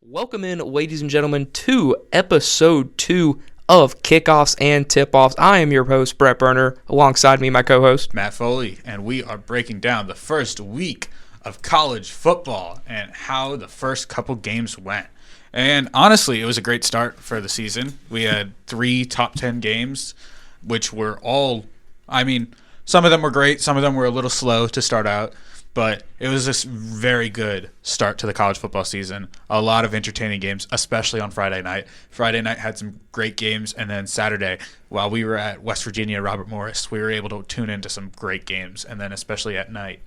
Welcome in, ladies and gentlemen, to episode 2 of Kickoffs and Tipoffs. I am your host, Brett Berner. Alongside me, my co-host, Matt Foley, and we are breaking down the first week of college football and how the first couple games went. And honestly, it was a great start for the season. We had 3 top 10 games, which were all, some of them were great, some of them were a little slow to start out. But it was just very good start to the college football season. A lot of entertaining games, especially on Friday night. Friday night had some great games, and then Saturday, while we were at West Virginia Robert Morris, we were able to tune into some great games. And then especially at night,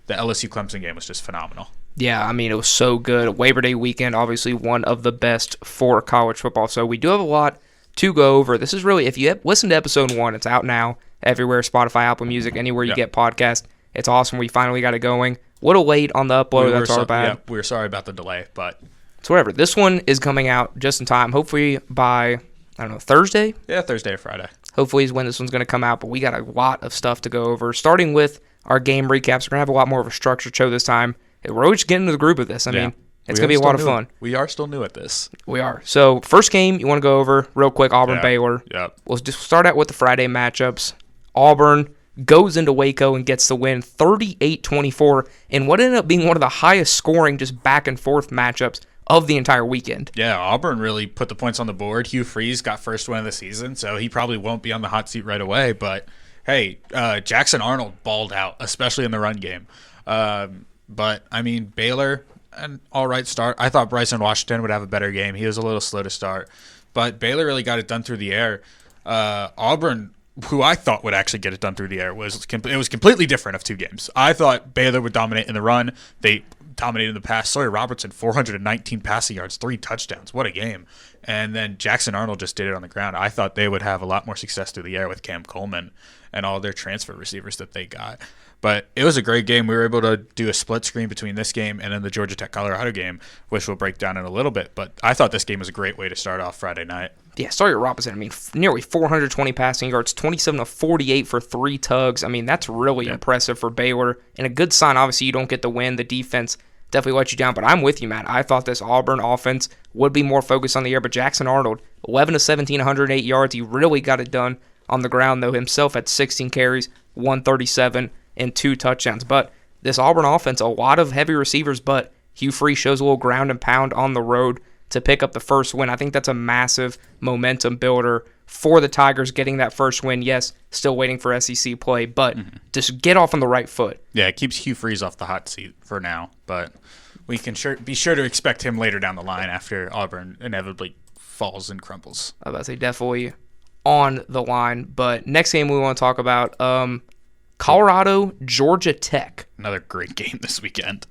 the LSU-Clemson game was just phenomenal. Yeah, it was so good. Labor Day weekend, obviously one of the best for college football. So we do have a lot to go over. This is really, if you listened to episode 1, it's out now everywhere, Spotify, Apple Music, anywhere you get podcasts. It's awesome. We finally got it going. A little late on the upload. That's our bad. Yeah, we're sorry about the delay, but it's whatever. This one is coming out just in time. Hopefully by, Thursday? Yeah, Thursday or Friday. Hopefully is when this one's going to come out, but we got a lot of stuff to go over, starting with our game recaps. We're going to have a lot more of a structured show this time. We're always getting into the group of this. It's going to be a lot of fun. We are still new at this. We are. So, first game you want to go over real quick, Auburn-Baylor. Yep. We'll just start out with the Friday matchups. Auburn goes into Waco and gets the win 38-24 in what ended up being one of the highest scoring just back and forth matchups of the entire weekend. Yeah, Auburn really put the points on the board. Hugh Freeze got first win of the season, so he probably won't be on the hot seat right away. But, hey, Jackson Arnold balled out, especially in the run game. Baylor, an all right start. I thought Bryson Washington would have a better game. He was a little slow to start. But Baylor really got it done through the air. Auburn, who I thought would actually get it done through the air, it was completely different of 2 games. I thought Baylor would dominate in the run. They dominated in the pass. Sawyer Robertson, 419 passing yards, 3 touchdowns. What a game. And then Jackson Arnold just did it on the ground. I thought they would have a lot more success through the air with Cam Coleman and all their transfer receivers that they got. But it was a great game. We were able to do a split screen between this game and then the Georgia Tech-Colorado game, which we'll break down in a little bit. But I thought this game was a great way to start off Friday night. Yeah, Sawyer Robertson, nearly 420 passing yards, 27 of 48 for 3 tugs. That's really impressive for Baylor. And a good sign, obviously, you don't get the win. The defense definitely let you down. But I'm with you, Matt. I thought this Auburn offense would be more focused on the air. But Jackson Arnold, 11 of 17, 108 yards. He really got it done on the ground, though. Himself had 16 carries, 137, and 2 touchdowns. But this Auburn offense, a lot of heavy receivers, but Hugh Freeze shows a little ground and pound on the road to pick up the first win. I think that's a massive momentum builder for the Tigers getting that first win. Yes, still waiting for SEC play, but just get off on the right foot. Yeah, it keeps Hugh Freeze off the hot seat for now, but we can be sure to expect him later down the line after Auburn inevitably falls and crumbles. I was about to say definitely on the line, but next game we want to talk about, Colorado, Georgia Tech. Another great game this weekend.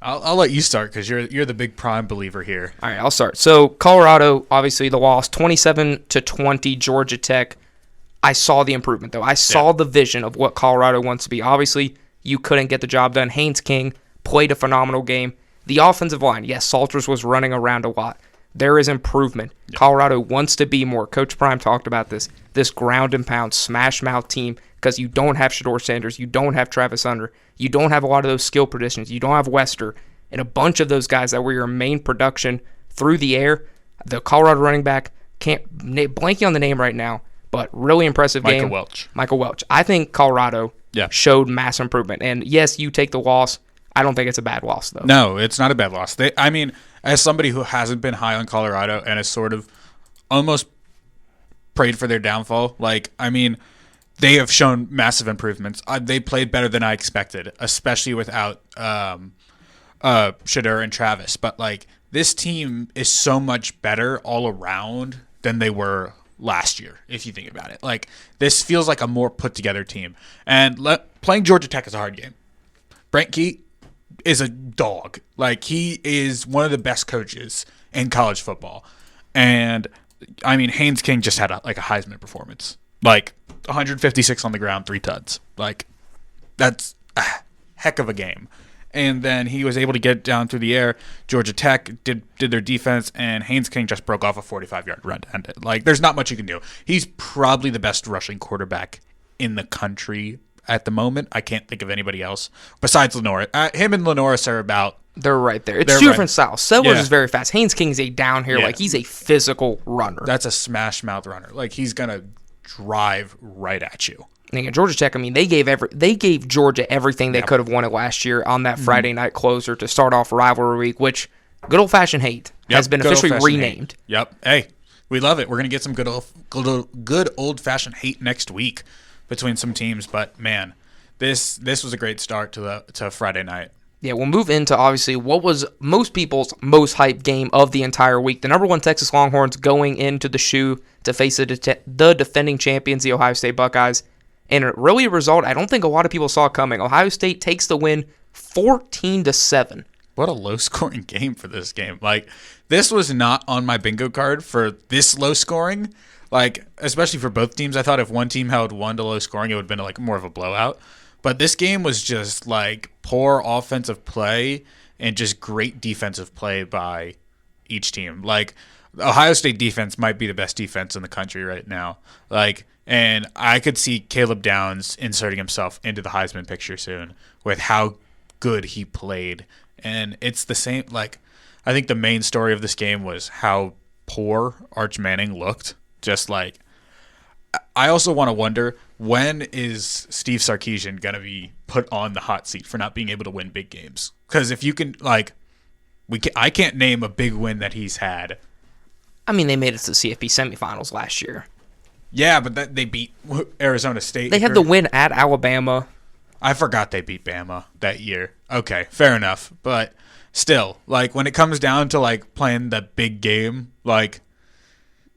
I'll let you start because you're the big prime believer here. All right, I'll start. So Colorado, obviously the loss, 27-20, Georgia Tech. I saw the improvement though. I saw the vision of what Colorado wants to be. Obviously, you couldn't get the job done. Haynes King played a phenomenal game. The offensive line, yes, Salters was running around a lot. There is improvement. Yeah. Colorado wants to be more. Coach Prime talked about this ground and pound, smash mouth team, because you don't have Shedeur Sanders, you don't have Travis Hunter, you don't have a lot of those skill positions, you don't have Wester, and a bunch of those guys that were your main production through the air. The Colorado running back, blanking on the name right now, but really impressive game. Michael Welch. I think Colorado showed mass improvement. And yes, you take the loss. I don't think it's a bad loss, though. No, it's not a bad loss. As somebody who hasn't been high on Colorado and has sort of almost prayed for their downfall, they have shown massive improvements. They played better than I expected, especially without Shedeur and Travis. But, this team is so much better all around than they were last year, if you think about it. This feels like a more put-together team. And playing Georgia Tech is a hard game. Brent Key is a dog. He is one of the best coaches in college football. And, Haynes King just had a Heisman performance. 156 on the ground, 3 tuds. That's a heck of a game. And then he was able to get down through the air. Georgia Tech did their defense, and Haynes King just broke off a 45-yard run to end it. There's not much you can do. He's probably the best rushing quarterback in the country at the moment. I can't think of anybody else besides Lenore. Him and Lenoris are about They're right there. It's They're two right. different styles. Sellers Yeah. is very fast. Haynes King is a down here. Yeah. Like, he's a physical runner. That's a smash mouth runner. Like, he's going to drive right at you. And again, Georgia Tech, I mean, they gave Georgia everything they could have wanted last year on that Friday night closer to start off rivalry week, which good old-fashioned hate has been officially renamed. Hate. Yep. Hey, we love it. We're going to get some good old-fashioned hate next week between some teams. But, man, this was a great start to Friday night. Yeah, we'll move into, obviously, what was most people's most hyped game of the entire week. The number 1 Texas Longhorns going into the shoe to face the defending champions, the Ohio State Buckeyes. And really a result I don't think a lot of people saw coming. Ohio State takes the win 14-7. What a low-scoring game for this game. Like, this was not on my bingo card for this low scoring. Like, especially for both teams. I thought if one team held one to low scoring, it would have been like more of a blowout. But this game was just like poor offensive play and just great defensive play by each team. Like, Ohio State defense might be the best defense in the country right now. Like, and I could see Caleb Downs inserting himself into the Heisman picture soon with how good he played. And it's the same, like, I think the main story of this game was how poor Arch Manning looked. Just like, I also want to wonder, when is Steve Sarkisian going to be put on the hot seat for not being able to win big games? Because if you can, like, I can't name a big win that he's had. I mean, they made it to the CFP semifinals last year. Yeah, but they beat Arizona State. They had the win at Alabama. I forgot they beat Bama that year. Okay, fair enough. But still, like, when it comes down to, like, playing the big game, like,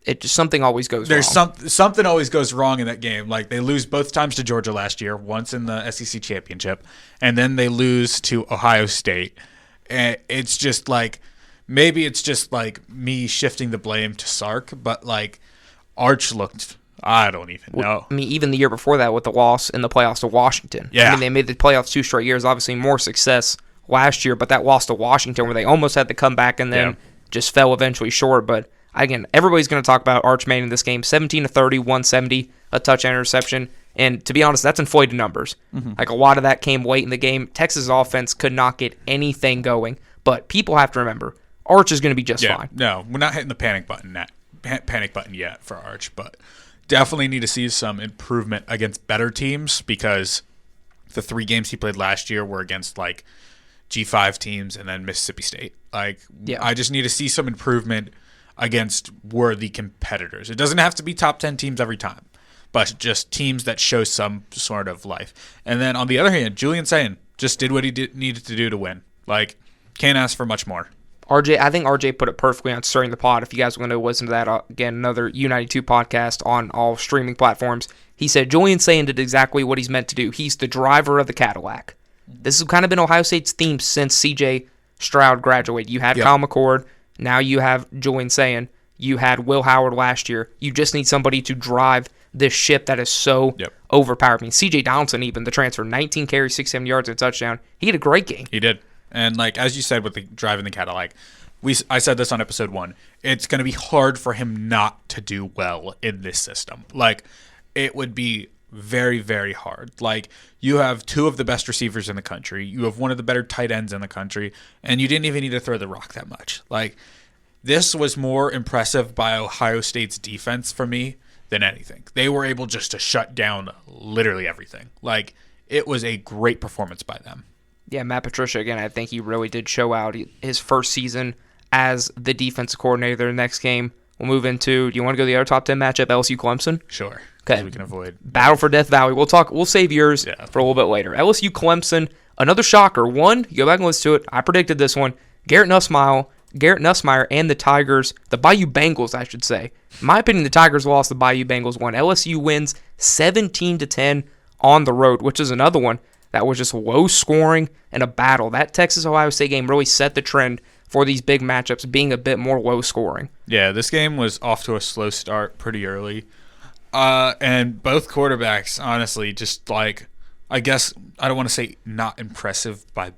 it just something always goes wrong. Something always goes wrong in that game. Like, they lose both times to Georgia last year, once in the SEC championship, and then they lose to Ohio State. And it's just like, maybe it's just like me shifting the blame to Sark, but like, Arch looked, I don't even know. I mean, even the year before that with the loss in the playoffs to Washington. Yeah. I mean, they made the playoffs 2 straight years. Obviously, more success last year, but that loss to Washington where they almost had to come back and then just fell eventually short. But again, everybody's going to talk about Arch Manning in this game. 17-30, 170, a touchdown interception. And to be honest, that's inflated numbers. Mm-hmm. Like, a lot of that came late in the game. Texas offense could not get anything going. But people have to remember, Arch is going to be just fine. No, we're not hitting the panic button yet for Arch, but definitely need to see some improvement against better teams, because the 3 games he played last year were against like G5 teams and then Mississippi State. Like, I just need to see some improvement against worthy competitors. It doesn't have to be top 10 teams every time, but just teams that show some sort of life. And then on the other hand, Julian Sayin just did what he needed to do to win. Like, can't ask for much more. I think RJ put it perfectly on Stirring the Pot. If you guys want to listen to that, again, another U92 podcast on all streaming platforms. He said Julian Sayin did exactly what he's meant to do. He's the driver of the Cadillac. This has kind of been Ohio State's theme since C.J. Stroud graduated. You had Kyle McCord. Now you have Julian Sayin. You had Will Howard last year. You just need somebody to drive this ship that is so overpowered. I mean, C.J. Donaldson, even the transfer, 19 carries, 67 yards, and a touchdown. He had a great game. He did. And like, as you said with the driving the Cadillac, I said this on episode 1, it's going to be hard for him not to do well in this system. Like, it would be very, very hard. Like, you have 2 of the best receivers in the country. You have one of the better tight ends in the country, and you didn't even need to throw the rock that much. Like, this was more impressive by Ohio State's defense for me than anything. They were able just to shut down literally everything. Like, it was a great performance by them. Yeah, Matt Patricia, again, I think he really did show out his first season as the defensive coordinator. The next game, we'll move into, do you want to go to the other top 10 matchup, LSU-Clemson? Sure. Okay. We can avoid Battle for Death Valley. We'll save yours for a little bit later. LSU-Clemson, another shocker. One, you go back and listen to it. I predicted this one. Garrett Nussmeier and the Tigers, the Bayou Bengals, I should say. In my opinion, the Tigers lost, the Bayou Bengals won. LSU wins 17-10 on the road, which is another one that was just low scoring and a battle. That Texas-Ohio State game really set the trend for these big matchups being a bit more low scoring. Yeah, this game was off to a slow start pretty early. And both quarterbacks, honestly, just like, I guess, I don't want to say not impressive by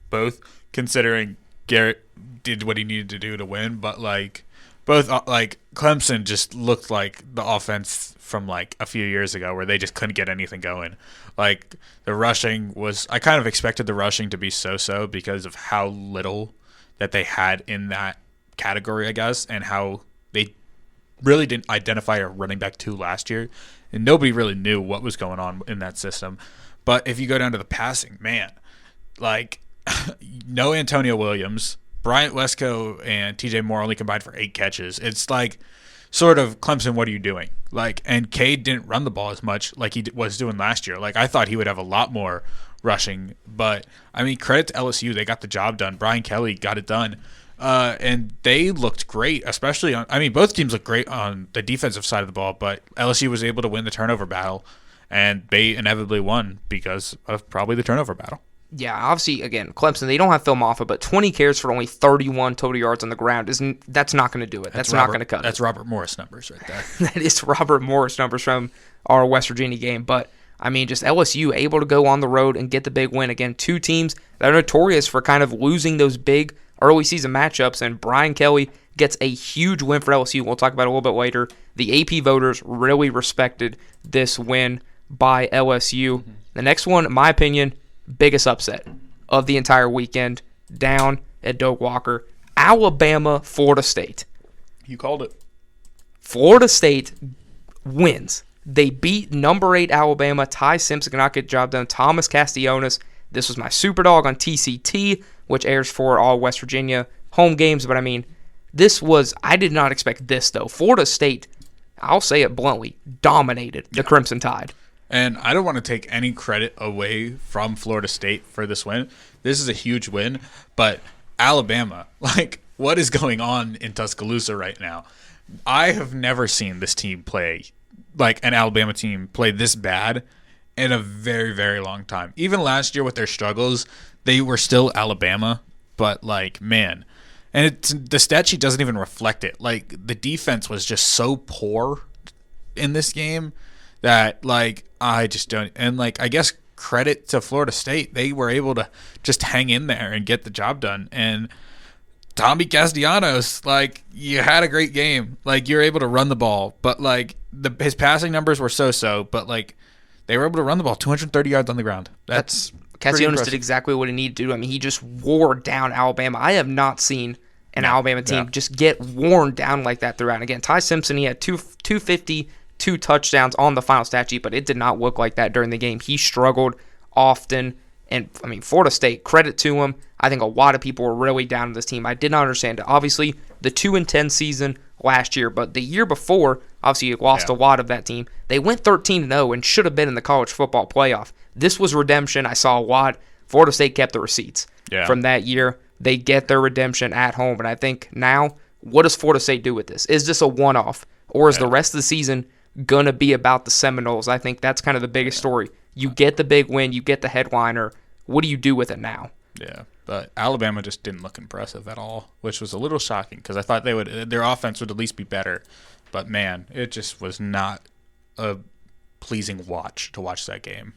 both, considering Garrett did what he needed to do to win, but like, both like Clemson just looked like the offense from like a few years ago where they just couldn't get anything going. Like the rushing was, I kind of expected the rushing to be so-so because of how little that they had in that category, I guess, and how they really didn't identify a running back 2 last year, and nobody really knew what was going on in that system. But if you go down to the passing, man, like no Antonio Williams, Bryant Wesco and TJ Moore only combined for 8 catches. It's like sort of Clemson, what are you doing? Like, and Cade didn't run the ball as much like he was doing last year. Like I thought he would have a lot more rushing, but I mean, credit to LSU, they got the job done. Brian Kelly got it done. And they looked great, especially on, I mean, both teams looked great on the defensive side of the ball, but LSU was able to win the turnover battle, and they inevitably won because of probably the turnover battle. Yeah, obviously, again, Clemson, they don't have Phil Moffitt, but 20 carries for only 31 total yards on the ground, that's not going to do it. That's not going to cut it. That's Robert Morris numbers right there. That is Robert Morris numbers from our West Virginia game. But, I mean, just LSU able to go on the road and get the big win. Again, 2 teams that are notorious for kind of losing those big early season matchups, and Brian Kelly gets a huge win for LSU. We'll talk about it a little bit later. The AP voters really respected this win by LSU. Mm-hmm. The next one, in my opinion, biggest upset of the entire weekend down at Doak Walker. Alabama, Florida State. You called it. Florida State wins. They beat number 8 Alabama. Ty Simpson cannot get the job done. Thomas Castellanos. This was my super dog on TCT, which airs for all West Virginia home games. But I mean, I did not expect this though. Florida State, I'll say it bluntly, dominated the Crimson Tide. And I don't want to take any credit away from Florida State for this win. This is a huge win, but Alabama, like, what is going on in Tuscaloosa right now? I have never seen this team play, like an Alabama team play this bad in a very, very long time. Even last year with their struggles, they were still Alabama, but like, man. And the stat sheet doesn't even reflect it. Like, the defense was just so poor in this game that, like, I just don't. And, like, I guess credit to Florida State. They were able to just hang in there and get the job done. And Tommy Castellanos, like, you had a great game. Like, you're able to run the ball. But, like, his passing numbers were so-so. But, like, they were able to run the ball 230 yards on the ground. That's Castellanos did exactly what he needed to do. I mean, he just wore down Alabama. I have not seen an Alabama team just get worn down like that throughout. And again, Ty Simpson, he had 250, 2 touchdowns on the final stat sheet, but it did not look like that during the game. He struggled often. And, I mean, Florida State, credit to him. I think a lot of people were really down on this team. I did not understand it. Obviously, the 2-10 season last year, but the year before, obviously, you lost a lot of that team. They went 13-0 and should have been in the college football playoff. This was redemption. I saw a lot. Florida State kept the receipts from that year. They get their redemption at home. And I think now, what does Florida State do with this? Is this a one-off? Or is the rest of the season going to be about the Seminoles? I think that's kind of the biggest story. You get the big win. You get the headliner. What do you do with it now? Yeah, but Alabama just didn't look impressive at all, which was a little shocking because I thought their offense would at least be better. But, man, it just was not a pleasing watch to watch that game.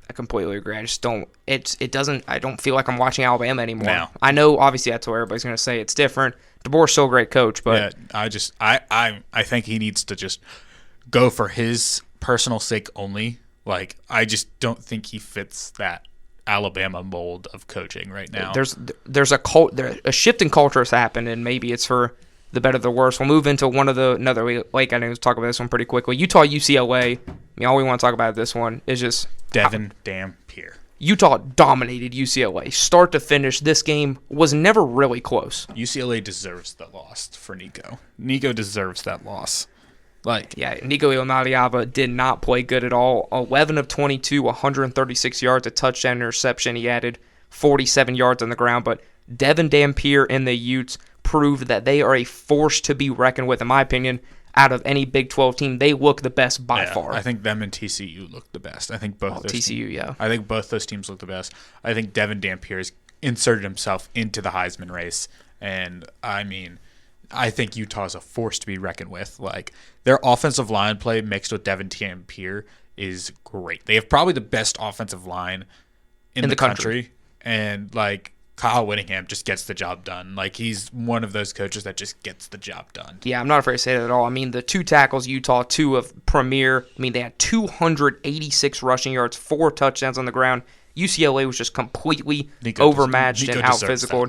I completely agree. I just don't. I don't feel like I'm watching Alabama anymore. No. I know, obviously, that's what everybody's going to say. It's different. DeBoer's still a great coach, but I think he needs to just go for his personal sake only. Like, I just don't think he fits that Alabama mold of coaching right now. There's a shift in culture has happened, and maybe it's for the better or the worse. We'll move into another like I know to talk about this one pretty quickly. Utah UCLA. I mean, all we want to talk about this one is just Devin Dampier. Utah dominated UCLA start to finish. This game was never really close. UCLA deserves the loss for Nico. Nico deserves that loss. Nico Iamaleava did not play good at all. 11 of 22, 136 yards, a touchdown interception. He added 47 yards on the ground. But Devin Dampier and the Utes proved that they are a force to be reckoned with, in my opinion. Out of any Big 12 team, they look the best by far. I think them and TCU look the best. I think both those TCU, teams, I think both those teams look the best. I think Devin Dampier has inserted himself into the Heisman race, and I mean, I think Utah is a force to be reckoned with. Like, their offensive line play mixed with Devin Dampier is great. They have probably the best offensive line in the country. And, like, Kyle Whittingham just gets the job done. Like, he's one of those coaches that just gets the job done. Yeah, I'm not afraid to say that at all. I mean, the 2 tackles, Utah, 2 of premier. I mean, they had 286 rushing yards, 4 touchdowns on the ground. UCLA was just completely overmatched and out-physical.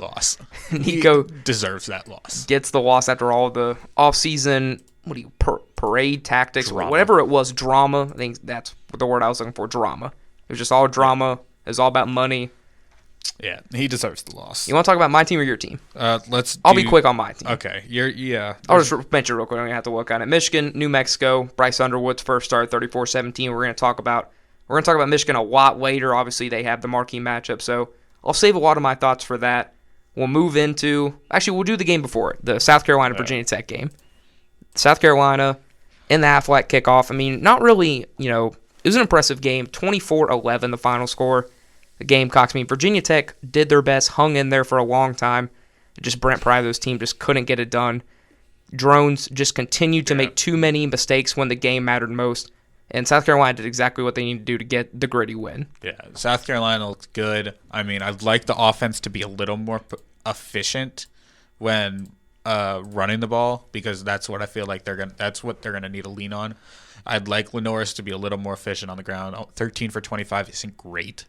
Nico deserves that loss. Gets the loss after all the offseason, parade tactics, drama. Whatever it was, drama. I think that's the word I was looking for, drama. It was just all drama. It was all about money. Yeah, he deserves the loss. You want to talk about my team or your team? I'll be quick on my team. Okay, I'll just mention real quick. I don't have to look on it. Michigan, New Mexico. Bryce Underwood's first start, 34-17. We're going to talk about Michigan a lot later. Obviously, they have the marquee matchup, so I'll save a lot of my thoughts for that. We'll move into we'll do the game before it, the South Carolina Virginia Tech game. South Carolina in the Aflac kickoff. I mean, not really. It was an impressive game. 24-11, the final score. The Gamecocks. I mean, Virginia Tech did their best, hung in there for a long time. Just Brent Pryth's team just couldn't get it done. Drones just continued to make too many mistakes when the game mattered most. And South Carolina did exactly what they needed to do to get the gritty win. Yeah, South Carolina looked good. I mean, I'd like the offense to be a little more efficient when running the ball, because that's what I feel like that's what they're gonna need to lean on. I'd like Lenoris to be a little more efficient on the ground. 13 for 25 isn't great,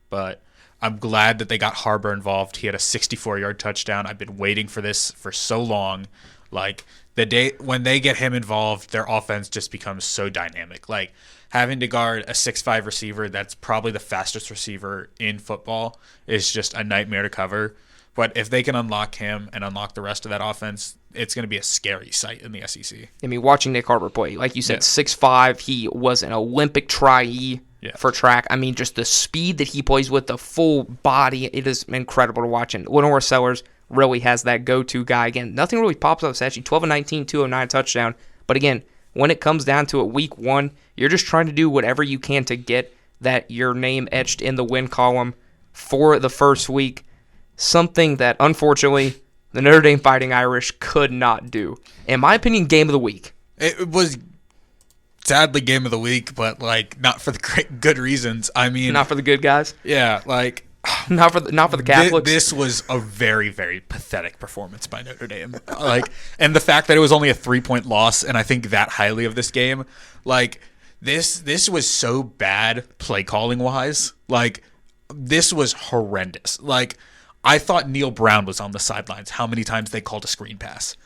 but I'm glad that they got Harbor involved. He had a 64-yard touchdown. I've been waiting for this for so long. Like, the day when they get him involved, their offense just becomes so dynamic. Like, having to guard a 6'5" receiver that's probably the fastest receiver in football is just a nightmare to cover. But if they can unlock him and unlock the rest of that offense, it's going to be a scary sight in the SEC. I mean, watching Nick Harbor play, like you said, 6'5", he was an Olympic triee for track. I mean, just the speed that he plays with, the full body, it is incredible to watch. And Lenore Sellers really has that go-to guy. Again, nothing really pops up. It's actually 12-19, 209 touchdown. But again, when it comes down to it, week 1, you're just trying to do whatever you can to get that your name etched in the win column for the first week. Something that, unfortunately, the Notre Dame Fighting Irish could not do. In my opinion, game of the week. It was sadly game of the week, but not for the good reasons. I mean, not for the good guys. Yeah, not for the Catholics. This was a very, very pathetic performance by Notre Dame. And the fact that it was only a 3-point loss, and I think that highly of this game. This was so bad play calling wise. This was horrendous. I thought Neil Brown was on the sidelines. How many times they called a screen pass?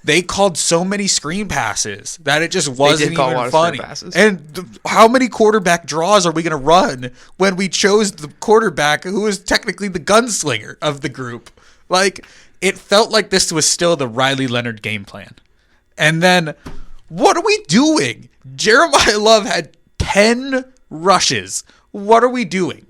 They called so many screen passes that it just wasn't even funny. And how many quarterback draws are we going to run when we chose the quarterback who is technically the gunslinger of the group? It felt like this was still the Riley Leonard game plan. And then, what are we doing? Jeremiah Love had 10 rushes. What are we doing?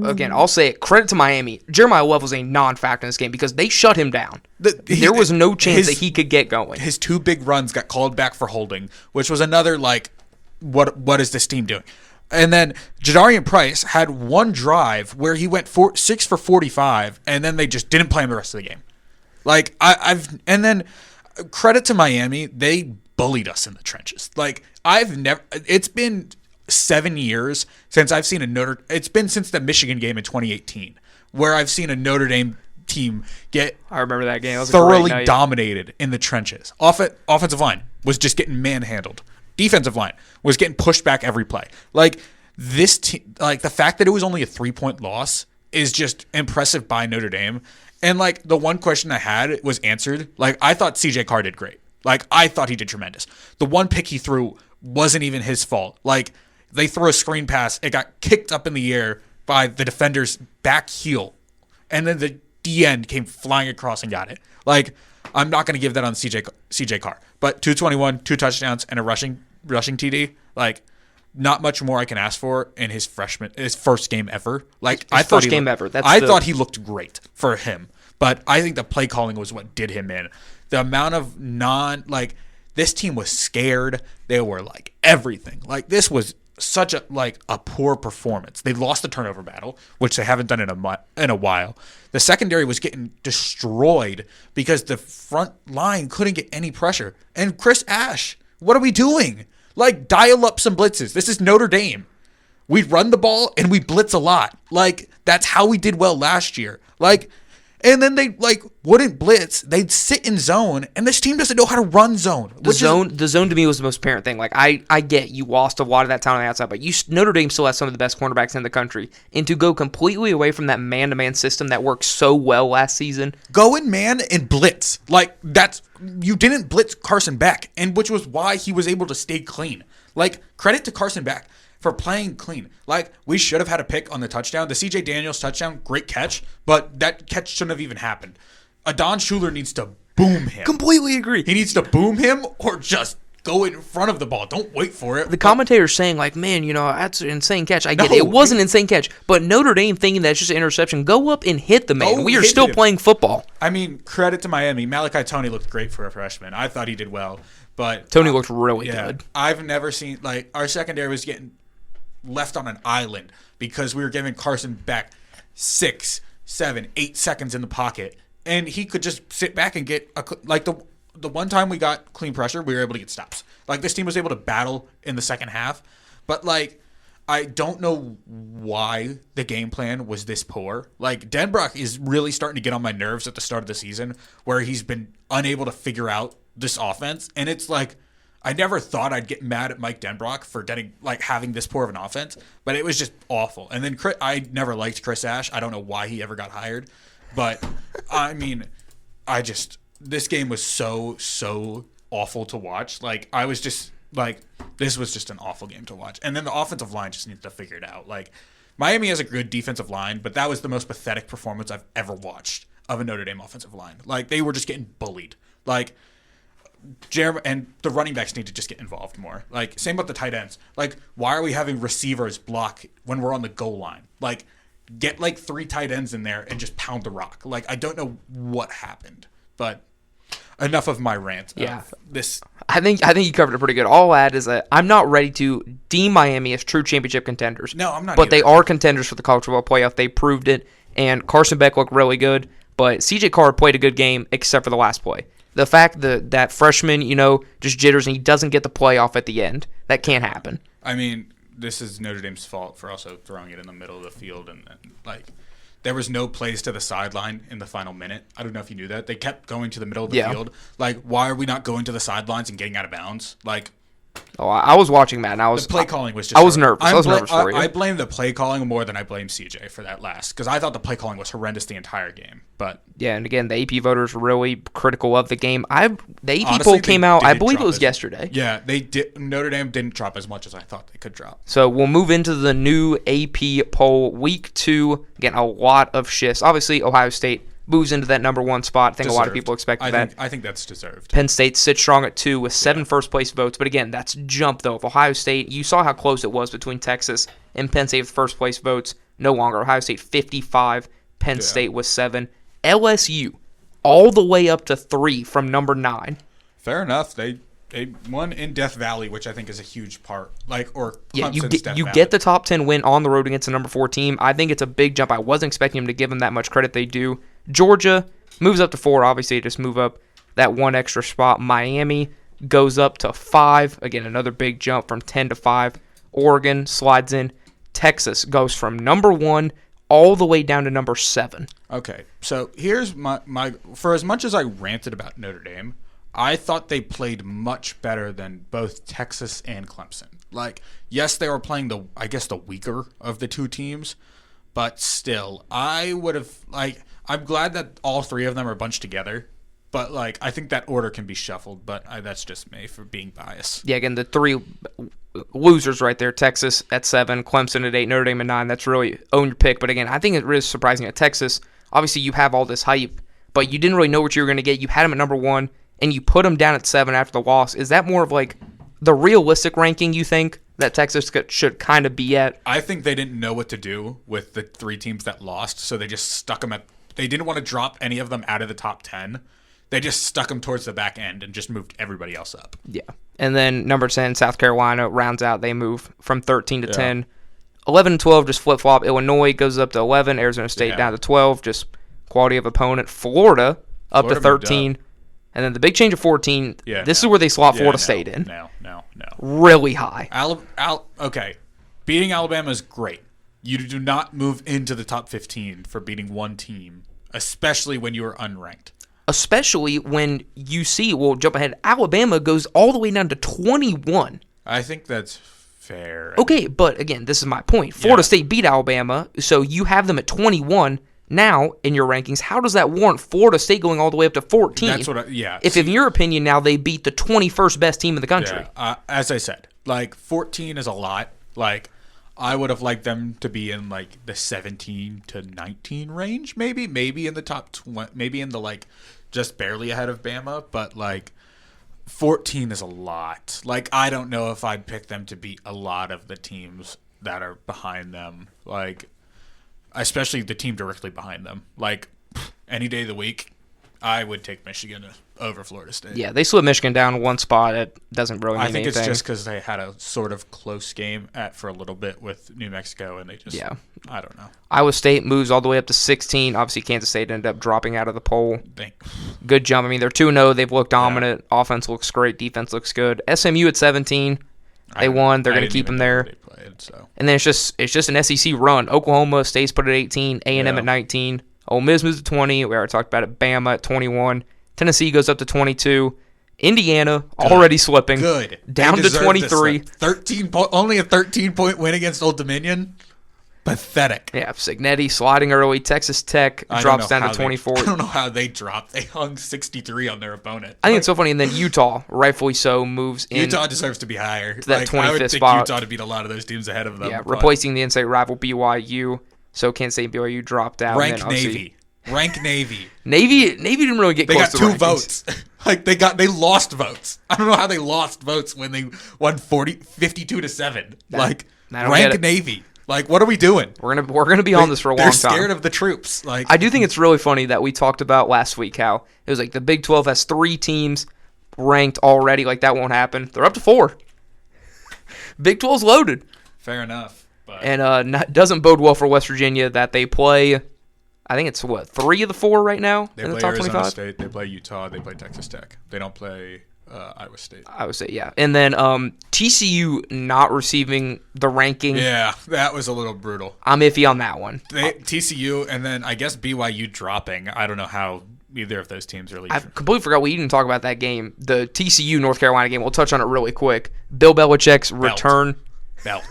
Again, I'll say it. Credit to Miami. Jeremiah Love was a non-factor in this game because they shut him down. There was no chance that he could get going. His 2 big runs got called back for holding, which was another, what is this team doing? And then Jadarian Price had 1 drive where he went 6 for 45, and then they just didn't play him the rest of the game. And then credit to Miami, they bullied us in the trenches. It's been 7 years since I've seen it's been since the Michigan game in 2018 where I've seen a Notre Dame team get I remember that game. That was thoroughly dominated in the trenches. Offensive line was just getting manhandled. Defensive line was getting pushed back every play. This team, the fact that it was only a 3-point loss is just impressive by Notre Dame. And the one question I had was answered. I thought CJ Carr did great. I thought he did tremendous. The one pick he threw wasn't even his fault. They throw a screen pass. It got kicked up in the air by the defender's back heel. And then the D-end came flying across and got it. I'm not going to give that on CJ Carr. But 221, 2 touchdowns, and a rushing TD. Not much more I can ask for in his first game ever. I thought he looked great for him. But I think the play calling was what did him in. The amount of this team was scared. They were everything. This was such a poor performance. They lost the turnover battle, which they haven't done in a while. The secondary was getting destroyed because the front line couldn't get any pressure. And Chris Ash, what are we doing? Dial up some blitzes. This is Notre Dame. We run the ball and we blitz a lot. Like, that's how we did well last year. Like, and then they wouldn't blitz. They'd sit in zone, and this team doesn't know how to run zone. The zone to me was the most apparent thing. Like, I get you lost a lot of that talent on the outside, but Notre Dame still has some of the best cornerbacks in the country. And to go completely away from that man-to-man system that worked so well last season. Go in man and blitz. Like, you didn't blitz Carson Beck, and which was why he was able to stay clean. Like, credit to Carson Beck for playing clean. Like, we should have had a pick on the touchdown. The C.J. Daniels touchdown, great catch, but that catch shouldn't have even happened. Adon Schuler needs to boom him. Completely agree. He needs to boom him or just go in front of the ball. Don't wait for it. The commentator's saying, like, man, that's an insane catch. I get it. It was an insane catch. But Notre Dame thinking that it's just an interception, go up and hit the man. We are still playing football. I mean, credit to Miami. Malachi Tony looked great for a freshman. I thought he did well. But Tony looked really good. I've never seen, like, our secondary was getting left on an island because we were giving Carson Beck 6, 7, 8 seconds in the pocket, and he could just sit back and get the one time we got clean pressure, we were able to get stops. Like, this team was able to battle in the second half, but like, I don't know why the game plan was this poor. Like, Denbrock is really starting to get on my nerves at the start of the season, where he's been unable to figure out this offense, and it's like, I never thought I'd get mad at Mike Denbrock for having this poor of an offense, but it was just awful. And then I never liked Chris Ash. I don't know why he ever got hired, but I mean, this game was so awful to watch. Like, I was just like, this was just an awful game to watch. And then the offensive line just needs to figure it out. Like, Miami has a good defensive line, but that was the most pathetic performance I've ever watched of a Notre Dame offensive line. Like, they were just getting bullied. Like, and the running backs need to just get involved more. Like, same with the tight ends. Like, why are we having receivers block when we're on the goal line? Like, get 3 tight ends in there and just pound the rock. Like, I don't know what happened, but enough of my rant. Yeah, this. I think you covered it pretty good. All I'll add is that I'm not ready to deem Miami as true championship contenders. No, I'm not. But they are contenders for the college football playoff. They proved it, and Carson Beck looked really good. But C.J. Card played a good game except for the last play. The fact that freshman, just jitters and he doesn't get the playoff at the end, that can't happen. I mean, this is Notre Dame's fault for also throwing it in the middle of the field. And there was no plays to the sideline in the final minute. I don't know if you knew that. They kept going to the middle of the field. Like, why are we not going to the sidelines and getting out of bounds? Like, oh, I was watching that, and the play calling was just. I was nervous. I was nervous for you. I blame the play calling more than I blame CJ for that last, because I thought the play calling was horrendous the entire game. But yeah, and again, the AP voters were really critical of the game. The AP poll came out, I believe it was yesterday. Yeah, they did. Notre Dame didn't drop as much as I thought they could drop. So we'll move into the new AP poll, week 2. Again, a lot of shifts. Obviously, Ohio State moves into that number 1 spot. I think a lot of people expected that. I think that's deserved. Penn State sits strong at 2 with 7 first-place votes. But again, that's jump, though. If Ohio State, you saw how close it was between Texas and Penn State with first-place votes. No longer. Ohio State 55, Penn State was 7. LSU all the way up to 3 from number 9. Fair enough. They won in Death Valley, which I think is a huge part. You get the top 10 win on the road against the number 4 team. I think it's a big jump. I wasn't expecting them to give them that much credit. They do. Georgia moves up to 4. Obviously, just move up that 1 extra spot. Miami goes up to 5. Again, another big jump from 10 to 5. Oregon slides in. Texas goes from number 1 all the way down to number 7. Okay, so here's my for as much as I ranted about Notre Dame, I thought they played much better than both Texas and Clemson. Like, yes, they were playing the weaker of the 2 teams, but still, I would have, I'm glad that all 3 of them are bunched together, but, I think that order can be shuffled, but that's just me for being biased. Yeah, again, the 3 losers right there, Texas at 7, Clemson at 8, Notre Dame at 9. That's really own your pick. But again, I think it is surprising at Texas. Obviously, you have all this hype, but you didn't really know what you were going to get. You had them at number 1, and you put them down at 7 after the loss. Is that more of the realistic ranking you think that Texas should kind of be at? I think they didn't know what to do with the 3 teams that lost, so they just stuck them they didn't want to drop any of them out of the top 10. They just stuck them towards the back end and just moved everybody else up. Yeah. And then number 10, South Carolina, rounds out. They move from 13 to 10. 11 and 12, just flip-flop. Illinois goes up to 11. Arizona State down to 12, just quality of opponent. Florida up to 13. And then the big change of 14, this is where they slot Florida State in. No. Really high. Okay. beating Alabama is great. You do not move into the top 15 for beating one team, especially when you are unranked. Especially when you see, we'll jump ahead, Alabama goes all the way down to 21. I think that's fair. Okay, but again, this is my point. Florida State beat Alabama, so you have them at 21 now in your rankings. How does that warrant Florida State going all the way up to 14? That's what If in your opinion now they beat the 21st best team in the country. Yeah. As I said, like 14 is a lot. Like I would have liked them to be in like the 17 to 19 range, maybe in the top 20, maybe in the like just barely ahead of Bama, but like 14 is a lot. Like I don't know if I'd pick them to beat a lot of the teams that are behind them. Like especially the team directly behind them. Like any day of the week, I would take Michigan over Florida State. Yeah, they slid Michigan down one spot. It doesn't really mean anything. I think it's just because they had a sort of close game for a little bit with New Mexico, and they just, I don't know. Iowa State moves all the way up to 16. Obviously, Kansas State ended up dropping out of the poll. Good jump. I mean, they're 2-0. They've looked dominant. Yeah. Offense looks great. Defense looks good. SMU at 17. They won. They're going to keep them there. And then it's just an SEC run. Oklahoma State's put at 18. A&M at 19. Ole Miss moves to 20. We already talked about it. Bama at 21. Tennessee goes up to 22. Indiana already slipping. Good. Down to 23. 13 only a 13-point win against Old Dominion. Pathetic. Yeah, Signetti sliding early. Texas Tech drops down to 24. I don't know how they dropped. They hung 63 on their opponent. I think it's so funny. And then Utah, rightfully so, moves in. Utah deserves to be higher. To that 25th I would think spot. Utah to beat a lot of those teams ahead of them. Yeah, replacing the in-state rival BYU. So Kansas State and BYU dropped out. Rank Navy. Navy didn't really get close to They got 2 votes. Like they lost votes. I don't know how they lost votes when they won 52-7. Rank Navy. Like, what are we doing? We're gonna be on this for a long time. They're scared of the troops. Like, I do think it's really funny that we talked about last week how it was like the Big 12 has 3 teams ranked already. Like that won't happen. They're up to 4. Big 12's loaded. Fair enough. But. And doesn't bode well for West Virginia that they play. I think it's 3 of the 4 right now in the top 25. They play Arizona State. They play Utah. They play Texas Tech. They don't play Iowa State. I would say, yeah. And then TCU not receiving the ranking. Yeah, that was a little brutal. I'm iffy on that one. TCU and then I guess BYU dropping. I don't know how either of those teams really. I completely forgot we didn't talk about that game. The TCU North Carolina game. We'll touch on it really quick. Bill Belichick's return. Belt.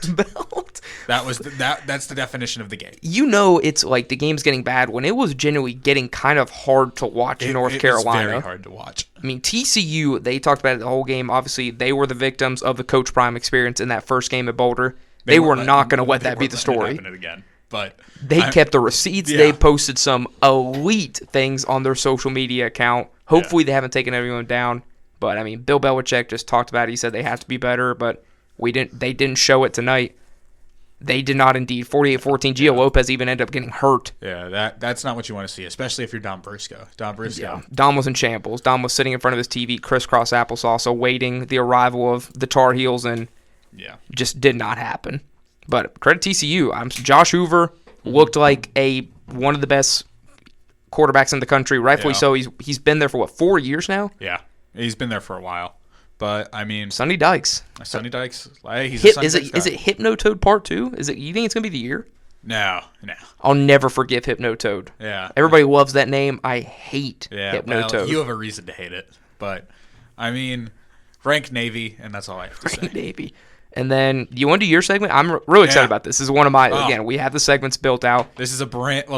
That's the definition of the game. You know, it's like the game's getting bad when it was genuinely getting kind of hard to watch North Carolina. It's very hard to watch. I mean, TCU, they talked about it the whole game. Obviously, they were the victims of the Coach Prime experience in that first game at Boulder. They were not going to let that be the story. It again. But they kept the receipts. Yeah. They posted some elite things on their social media account. Hopefully, they haven't taken everyone down. But I mean, Bill Belichick just talked about it. He said they have to be better, but they didn't show it tonight. They did not indeed. 48-14. Gio Lopez even ended up getting hurt. Yeah, that's not what you want to see, especially if you're Don Briscoe. Yeah. Don was in shambles. Don was sitting in front of his TV, crisscross applesauce, awaiting the arrival of the Tar Heels, and just did not happen. But credit TCU. Josh Hoover looked like one of the best quarterbacks in the country. Rightfully so. He's been there for 4 years now? Yeah, he's been there for a while. But I mean, Sonny Dykes. Is it Hypnotoad Part 2? You think it's gonna be the year? No. I'll never forgive Hypnotoad. Yeah. Everybody loves that name. I hate Hypnotoad. Well, you have a reason to hate it, but I mean, rank Navy, and that's all I have to say. Rank Navy. And then, do you want to do your segment? I'm really excited about this. This is one of my, again, we have the segments built out. This is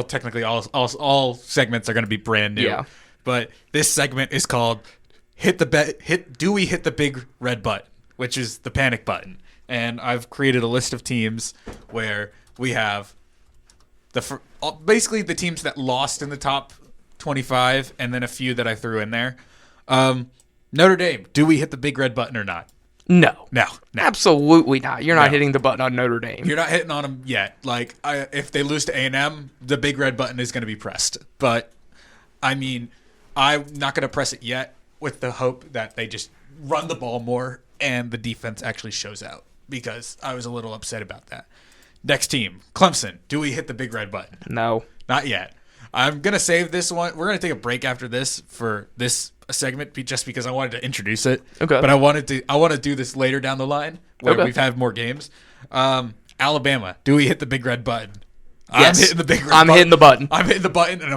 technically all segments are going to be brand new. Yeah. But this segment is called Do We Hit the Big Red Button, which is the panic button. And I've created a list of teams where we have basically the teams that lost in the top 25 and then a few that I threw in there. Notre Dame, do we hit the big red button or not? No. No. Absolutely not. You're not hitting the button on Notre Dame. You're not hitting on them yet. Like, if they lose to A&M, the big red button is going to be pressed. But, I mean, I'm not going to press it yet with the hope that they just run the ball more and the defense actually shows out, because I was a little upset about that. Next team, Clemson. Do we hit the big red button? No. Not yet. I'm going to save this one. We're going to take a break after this for this segment just because I wanted to introduce it. Okay. But I want to do this later down the line where we've had more games. Alabama, do we hit the big red button? Yes. I'm hitting the big red I'm button. hitting the button. I'm hitting the button, and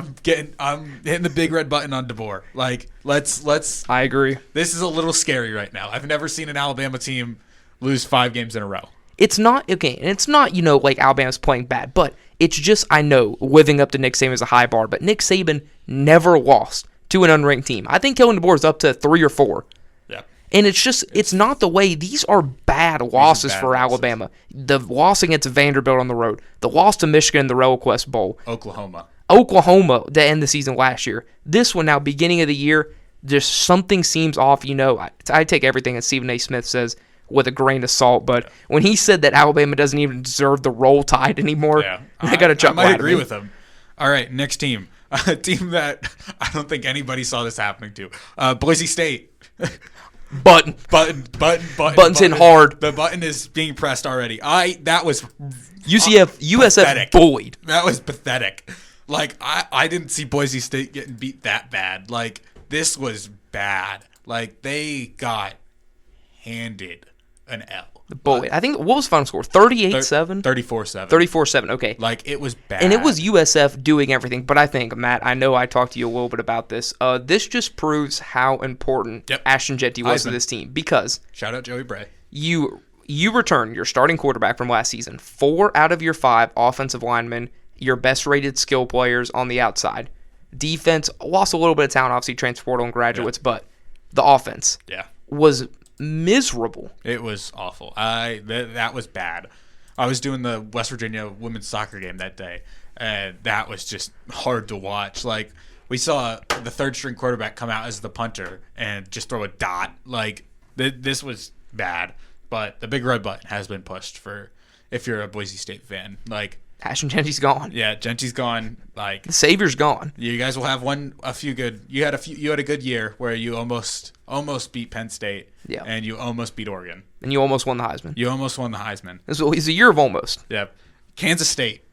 I'm hitting the big red button on DeBoer. Like, let's. I agree. This is a little scary right now. I've never seen an Alabama team lose 5 games in a row. It's not, okay, and it's not, like Alabama's playing bad, but it's just, I know, living up to Nick Saban is a high bar, but Nick Saban never lost to an unranked team. I think Kellen DeBoer is up to 3 or 4. Yeah. And it's not the way. These are bad losses for Alabama. The loss against Vanderbilt on the road. The loss to Michigan in the RealQuest Bowl. Oklahoma, to end the season last year. This one now, beginning of the year, just something seems off. I take everything that Stephen A. Smith says with a grain of salt, but when he said that Alabama doesn't even deserve the Roll Tide anymore, I got to chuckle. I might agree with him. All right, next team. A team that I don't think anybody saw this happening to. Boise State. Button's in hard. The button is being pressed already. That was USF pathetic. bullied. That was pathetic. Like I didn't see Boise State getting beat that bad. Like this was bad. Like they got handed an L. Bullied. I think what was the final score? 38-7? 34-7. 34-7. Okay. Like it was bad. And it was USF doing everything. But I think, Matt, I know I talked to you a little bit about this. This just proves how important Ashton Jetty was to this team. Because shout out Joey Bray. You return your starting quarterback from last season. 4 out of your 5 offensive linemen, your best rated skill players on the outside. Defense lost a little bit of talent, obviously transportal and graduates, but the offense was miserable. It was awful. That was bad. I was doing the West Virginia women's soccer game that day, and that was just hard to watch. Like we saw the third string quarterback come out as the punter and just throw a dot. Like this was bad. But the big red button has been pushed for if you're a Boise State fan. Like Ashton Genty's gone. Yeah, Genty's gone. Like the Savior's gone. You guys will have a few good. You had a good year where you almost beat Penn State. Yeah. And you almost beat Oregon. And you almost won the Heisman. It's a year of almost. Yep. Kansas State.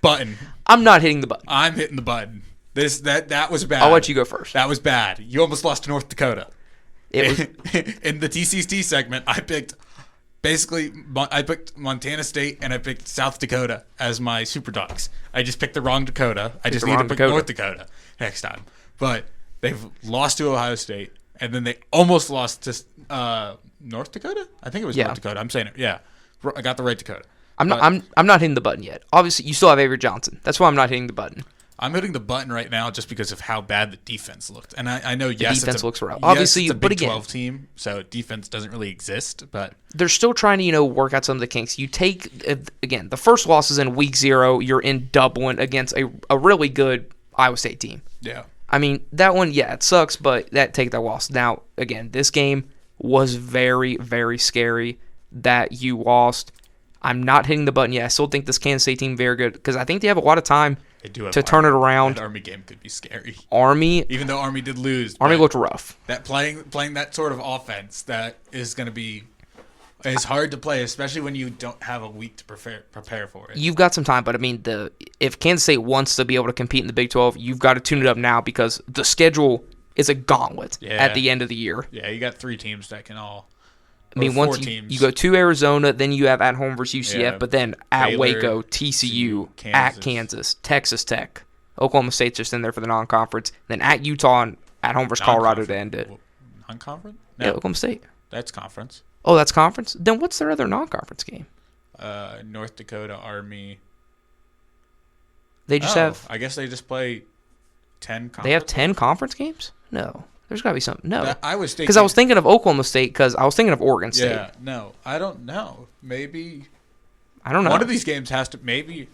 Button. I'm not hitting the button. I'm hitting the button. That was bad. I'll let you go first. That was bad. You almost lost to North Dakota. It was in the TCT segment. I picked Montana State and I picked South Dakota as my super dogs. I just picked the wrong Dakota. I just need to pick North Dakota next time. But they've lost to Ohio State, and then they almost lost to North Dakota. I think it was North Dakota. I'm saying it. Yeah, I got the right Dakota. I'm not hitting the button yet. Obviously, you still have Avery Johnson. That's why I'm not hitting the button. I'm hitting the button right now just because of how bad the defense looked. And I know, defense looks rough. Obviously, it's a but Big again, 12 team, so defense doesn't really exist. But they're still trying to, work out some of the kinks. You take, again, the first loss is in week 0. You're in Dublin against a really good Iowa State team. Yeah. I mean, that one, it sucks, but take that loss. Now, again, this game was very, very scary that you lost. I'm not hitting the button yet. I still think this Kansas State team very good because I think they have a lot of time to turn it around. That Army game could be scary. Army, even though Army did lose, Army looked rough. That playing that sort of offense that is going to be is hard to play, especially when you don't have a week to prepare for it. You've got some time, but I mean, if Kansas State wants to be able to compete in the Big 12, you've got to tune it up now because the schedule is a gauntlet at the end of the year. Yeah, you got 3 teams that can all. I mean, once you go to Arizona, then you have at home versus UCF, but then at Baylor, Waco, TCU, at Kansas, Texas Tech, Oklahoma State's just in there for the non-conference, then at Utah and at home versus Colorado to end it. Non-conference? No. Yeah, Oklahoma State. That's conference. Oh, that's conference? Then what's their other non-conference game? North Dakota Army. They just have. I guess they just play 10. They have 10 conference games? No. There's got to be something. No. I was thinking. Because I was thinking of Oklahoma State because I was thinking of Oregon State. Yeah, no. I don't know. Maybe. I don't know. One of these games has to. Maybe.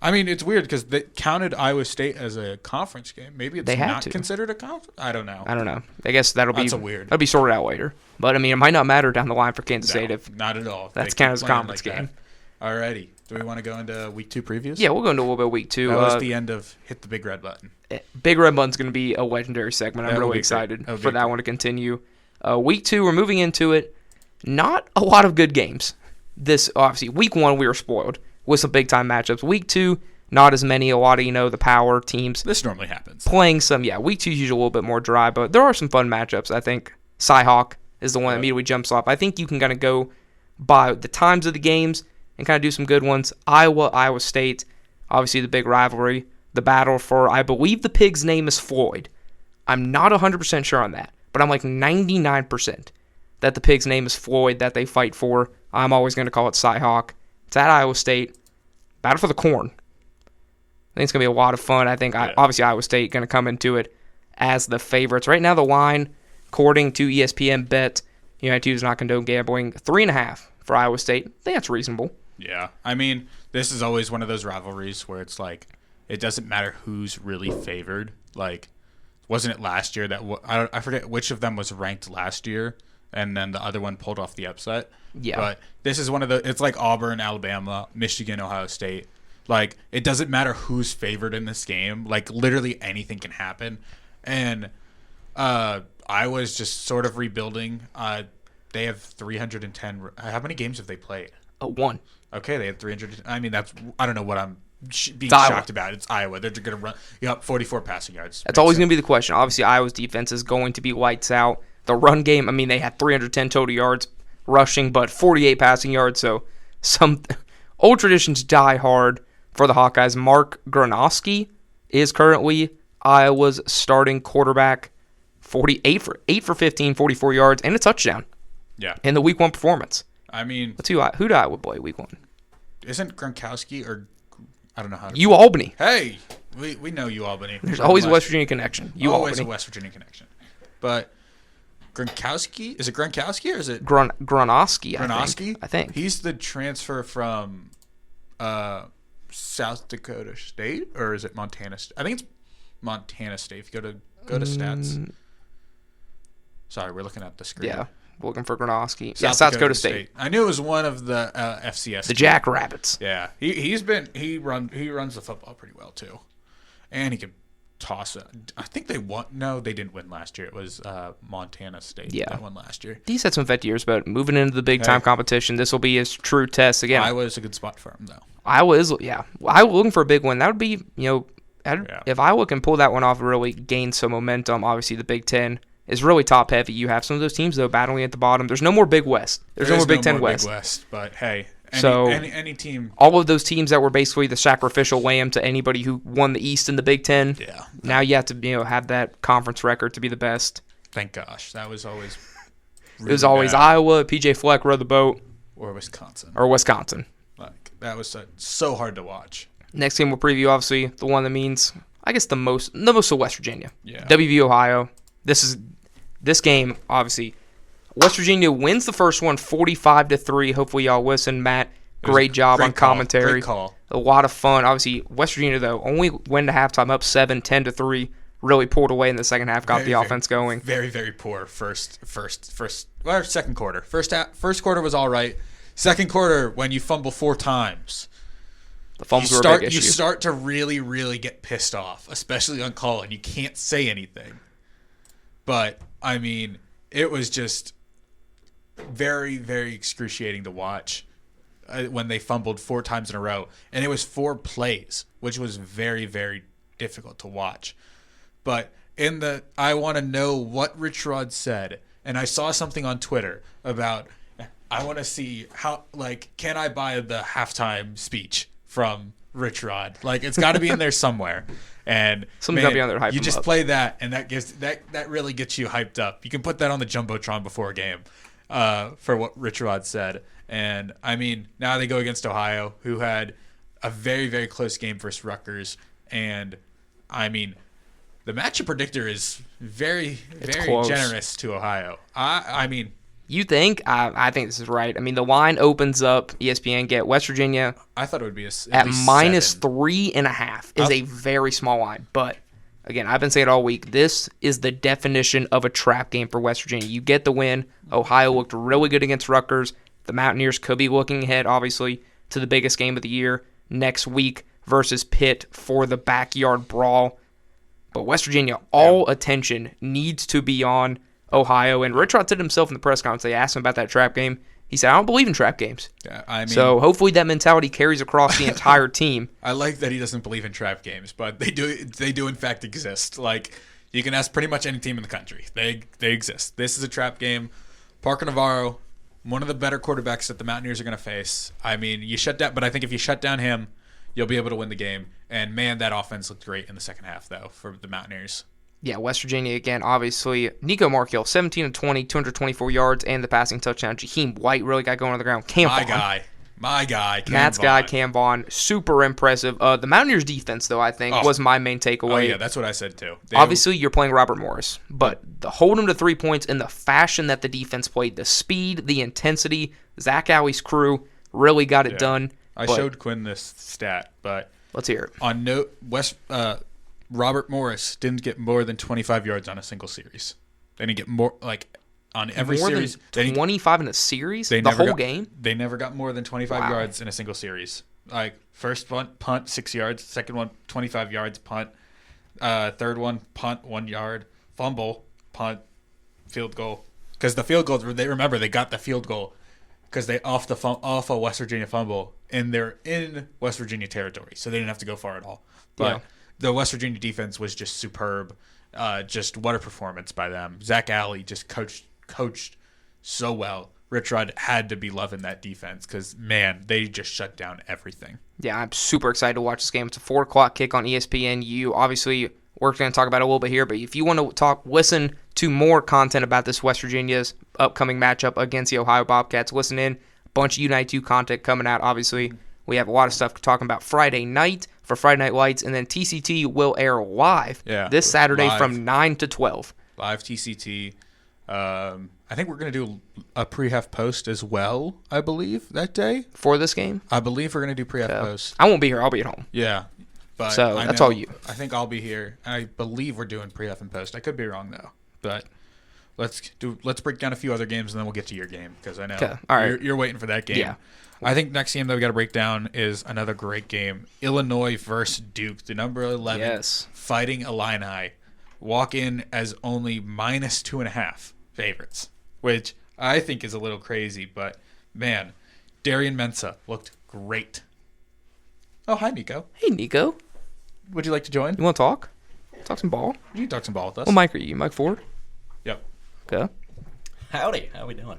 I mean, it's weird because they counted Iowa State as a conference game. Maybe it's not considered a conference. I don't know. I guess that's weird. That'll be sorted out later. But I mean, it might not matter down the line for Kansas State if not at all. That's counted as a conference game. Alrighty. Do we want to go into week 2 previews? Yeah, we'll go into a little bit of week 2. That was the end of Hit the Big Red Button. Big Red Button's going to be a legendary segment. I'm really excited for that one to continue. Week 2, we're moving into it. Not a lot of good games. This obviously week 1 we were spoiled with some big time matchups. Week 2, not as many. A lot of the power teams. This normally happens. Playing some. Week 2 is usually a little bit more dry, but there are some fun matchups. I think Cyhawk is the one that immediately jumps off. I think you can kind of go by the times of the games and kind of do some good ones. Iowa State, obviously the big rivalry, the battle for, I believe the pig's name is Floyd. I'm not 100% sure on that, but I'm like 99% that the pig's name is Floyd that they fight for. I'm always going to call it Cyhawk. It's at Iowa State. Battle for the corn. I think it's going to be a lot of fun. I think, obviously, Iowa State going to come into it as the favorites. Right now, the line, according to ESPN Bet, United does not condone gambling. 3.5 for Iowa State. I think that's reasonable. Yeah. I mean, this is always one of those rivalries where it's like, it doesn't matter who's really favored. Like, wasn't it last year that I forget which of them was ranked last year, and then the other one pulled off the upset? Yeah. But this is one of the, it's like Auburn, Alabama, Michigan, Ohio State. Like, it doesn't matter who's favored in this game. Like, literally anything can happen. And Iowa's just sort of rebuilding. They have 310. How many games have they played? 1. Okay, they have 300. I mean, that's, I don't know what I'm being Iowa. shocked about. It's Iowa. They're going to run 44 passing yards. That's always going to be the question. Obviously, Iowa's defense is going to be lights out. The run game, I mean, they had 310 total yards rushing, but 48 passing yards. So some old traditions die hard for the Hawkeyes. Mark Gronowski is currently Iowa's starting quarterback. 8 for 15, 44 yards, and a touchdown. Yeah. In the Week 1 performance. I mean, Let's see who did Iowa play Week 1? Isn't Gronkowski or I don't know how to UAlbany. Hey, we know UAlbany. There's always a West Virginia connection. Always a UAlbany. West Virginia connection. But Gronkowski, is it Gronkowski or is it Gronowski? Gronowski? I think. He's the transfer from South Dakota State, or is it Montana State? I think it's Montana State. If you go to stats. Sorry, we're looking at the screen. Yeah, looking for Gronowski. South Dakota State. I knew it was one of the FCS. The Jackrabbits. Yeah, he runs the football pretty well too, and he can toss it. I think they won. No, they didn't win last year. It was Montana State that won last year. He's had some vet years, but moving into the big time competition, this will be his true test again. Iowa is a good spot for him though. Iowa looking for a big win. That would be, if Iowa can pull that one off, really gain some momentum. Obviously, the Big Ten is really top heavy. You have some of those teams though battling at the bottom. There's no more Big West. There's no more Big Ten West. Big West. But hey, any team. All of those teams that were basically the sacrificial lamb to anybody who won the East in the Big Ten. Yeah. Now you have to have that conference record to be the best. Thank gosh, that was always. Really it was always bad. Iowa. PJ Fleck rowed the boat. Or Wisconsin. Like that was so hard to watch. Next game we'll preview, obviously, the one that means, I guess, the most of West Virginia. Yeah. WV Ohio. This game, obviously, West Virginia wins the first one 45-3. Hopefully y'all listen, Matt. Great job on commentary. Great call. A lot of fun. Obviously, West Virginia, though, only went to halftime up 10-3. Really pulled away in the second half, got the offense going. Very, very poor second quarter. First quarter was all right. Second quarter, when you fumble 4 times, the fumbles were a big issue. You start to really, really get pissed off, especially on call, and you can't say anything. But, I mean, it was just very, very excruciating to watch when they fumbled 4 times in a row. And it was 4 plays, which was very, very difficult to watch. But I want to know what Rich Rod said. And I saw something on Twitter about, I want to see how, can I buy the halftime speech from Rich Rod? It's got to be in there somewhere. And something's got to be on there to hype you him just up. play that, and that really gets you hyped up. You can put that on the Jumbotron before a game for what Rich Rod said. And, I mean, now they go against Ohio, who had a very, very close game versus Rutgers. And, I mean, the matchup predictor is very, very generous to Ohio. I mean... You think? I think this is right. I mean, the line opens up, ESPN get West Virginia. I thought it would be at minus 3.5 is a very small line. But, again, I've been saying it all week. This is the definition of a trap game for West Virginia. You get the win. Ohio looked really good against Rutgers. The Mountaineers could be looking ahead, obviously, to the biggest game of the year next week versus Pitt for the backyard brawl. But West Virginia, all attention needs to be on Ohio. And Rich Rod said himself in the press conference, they asked him about that trap game. He said, I don't believe in trap games. Yeah, I mean, so hopefully that mentality carries across the entire team. I like that he doesn't believe in trap games, but they do in fact exist. You can ask pretty much any team in the country. They exist. This is a trap game. Parker Navarro, one of the better quarterbacks that the Mountaineers are going to face. I mean, but I think if you shut down him, you'll be able to win the game. And man, that offense looked great in the second half, though, for the Mountaineers. Yeah, West Virginia again, obviously. Nico Markhill, 17 of 20, 224 yards, and the passing touchdown. Jaheim White really got going on the ground. My guy, Cam Matt's Vaughn. guy, Cam Vaughn, super impressive. The Mountaineers' defense, though, I think, was my main takeaway. Oh, yeah, that's what I said, too. Obviously, you're playing Robert Morris, but the hold him to 3 points in the fashion that the defense played, the speed, the intensity, Zach Alley's crew really got it done. I showed Quinn this stat, but let's hear it. On note, Robert Morris didn't get more than 25 yards on a single series. They didn't get more, on every series. More than 25 in a series? The whole game? They never got more than 25 yards in a single series. First one, punt, 6 yards. Second one, 25 yards, punt. Third one, punt, 1 yard. Fumble, punt, field goal. Because the field goals, they got the field goal because they off a West Virginia fumble, and they're in West Virginia territory, so they didn't have to go far at all. But the West Virginia defense was just superb. Just what a performance by them. Zach Alley just coached so well. Rich Rod had to be loving that defense because, man, they just shut down everything. Yeah, I'm super excited to watch this game. It's a 4 o'clock kick on ESPNU. Obviously, we're going to talk about it a little bit here, but if you want to listen to more content about this West Virginia's upcoming matchup against the Ohio Bobcats, listen in. A bunch of Unite 2 content coming out. Obviously, we have a lot of stuff talking about Friday night for Friday Night Lights, and then TCT will air live this Saturday from 9 to 12. Live TCT. I think we're going to do a pre-half post as well, I believe, that day. For this game? I believe we're going to do pre-half post. I won't be here. I'll be at home. Yeah. But so that's all you. I think I'll be here. I believe we're doing pre-half and post. I could be wrong, though. But let's break down a few other games, and then we'll get to your game because I know all right. you're waiting for that game. Yeah. I think next game that we got to break down is another great game. Illinois versus Duke, the number 11 Fighting Illini. Walk in as only -2.5 favorites, which I think is a little crazy, but man, Darian Mensah looked great. Oh, hi, Nico. Hey, Nico. Would you like to join? You want to talk? Talk some ball? You can talk some ball with us. What mic are you? Mic forward? Yep. Okay. Howdy. How we doing?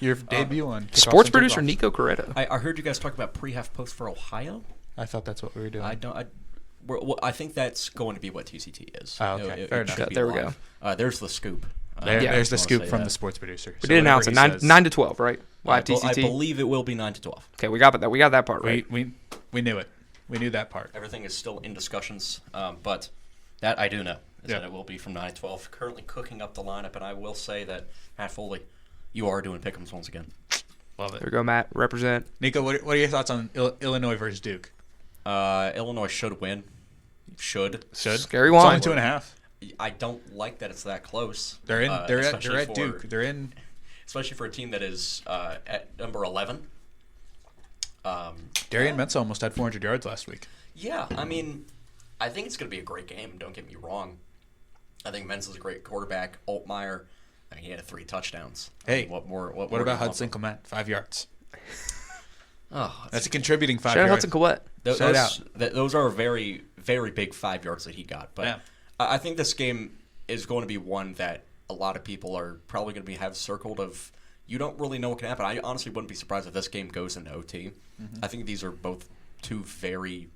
Your debut on Kickoffs sports and producer Tipoffs. Nico Corretto. I heard you guys talk about pre-half post for Ohio. I thought that's what we were doing. I think that's going to be what TCT is. Oh, okay. Fair enough. There we go. There's the scoop. There's the scoop from that. the sports producer. We did announce it 9 to 12, right? Live TCT. I believe it will be 9 to 12. Okay, we got that part right. We knew it. We knew that part. Everything is still in discussions, but that I do know is that it will be from 9 to 12. Currently cooking up the lineup, and I will say that Matt Foley, you are doing pick'ems once again. Love it. There we go, Matt. Represent. Nico, what are your thoughts on Illinois versus Duke? Illinois should win. Should. Scary one. It's only 2.5. I don't like that it's that close. They're at Duke. They're in, especially for a team that is at number 11. Darian Mensah almost had 400 yards last week. Yeah, I mean, I think it's going to be a great game. Don't get me wrong. I think Mensah's a great quarterback. Altmaier, he had 3 touchdowns. Hey, what more about Hudson Clement? 5 yards. Oh, that's a contributing 5 Shout yards. out Hudson Collette. Those are very, very big 5 yards that he got. But I think this game is going to be one that a lot of people are probably going to have circled of you don't really know what can happen. I honestly wouldn't be surprised if this game goes into OT. I think these are both 2 very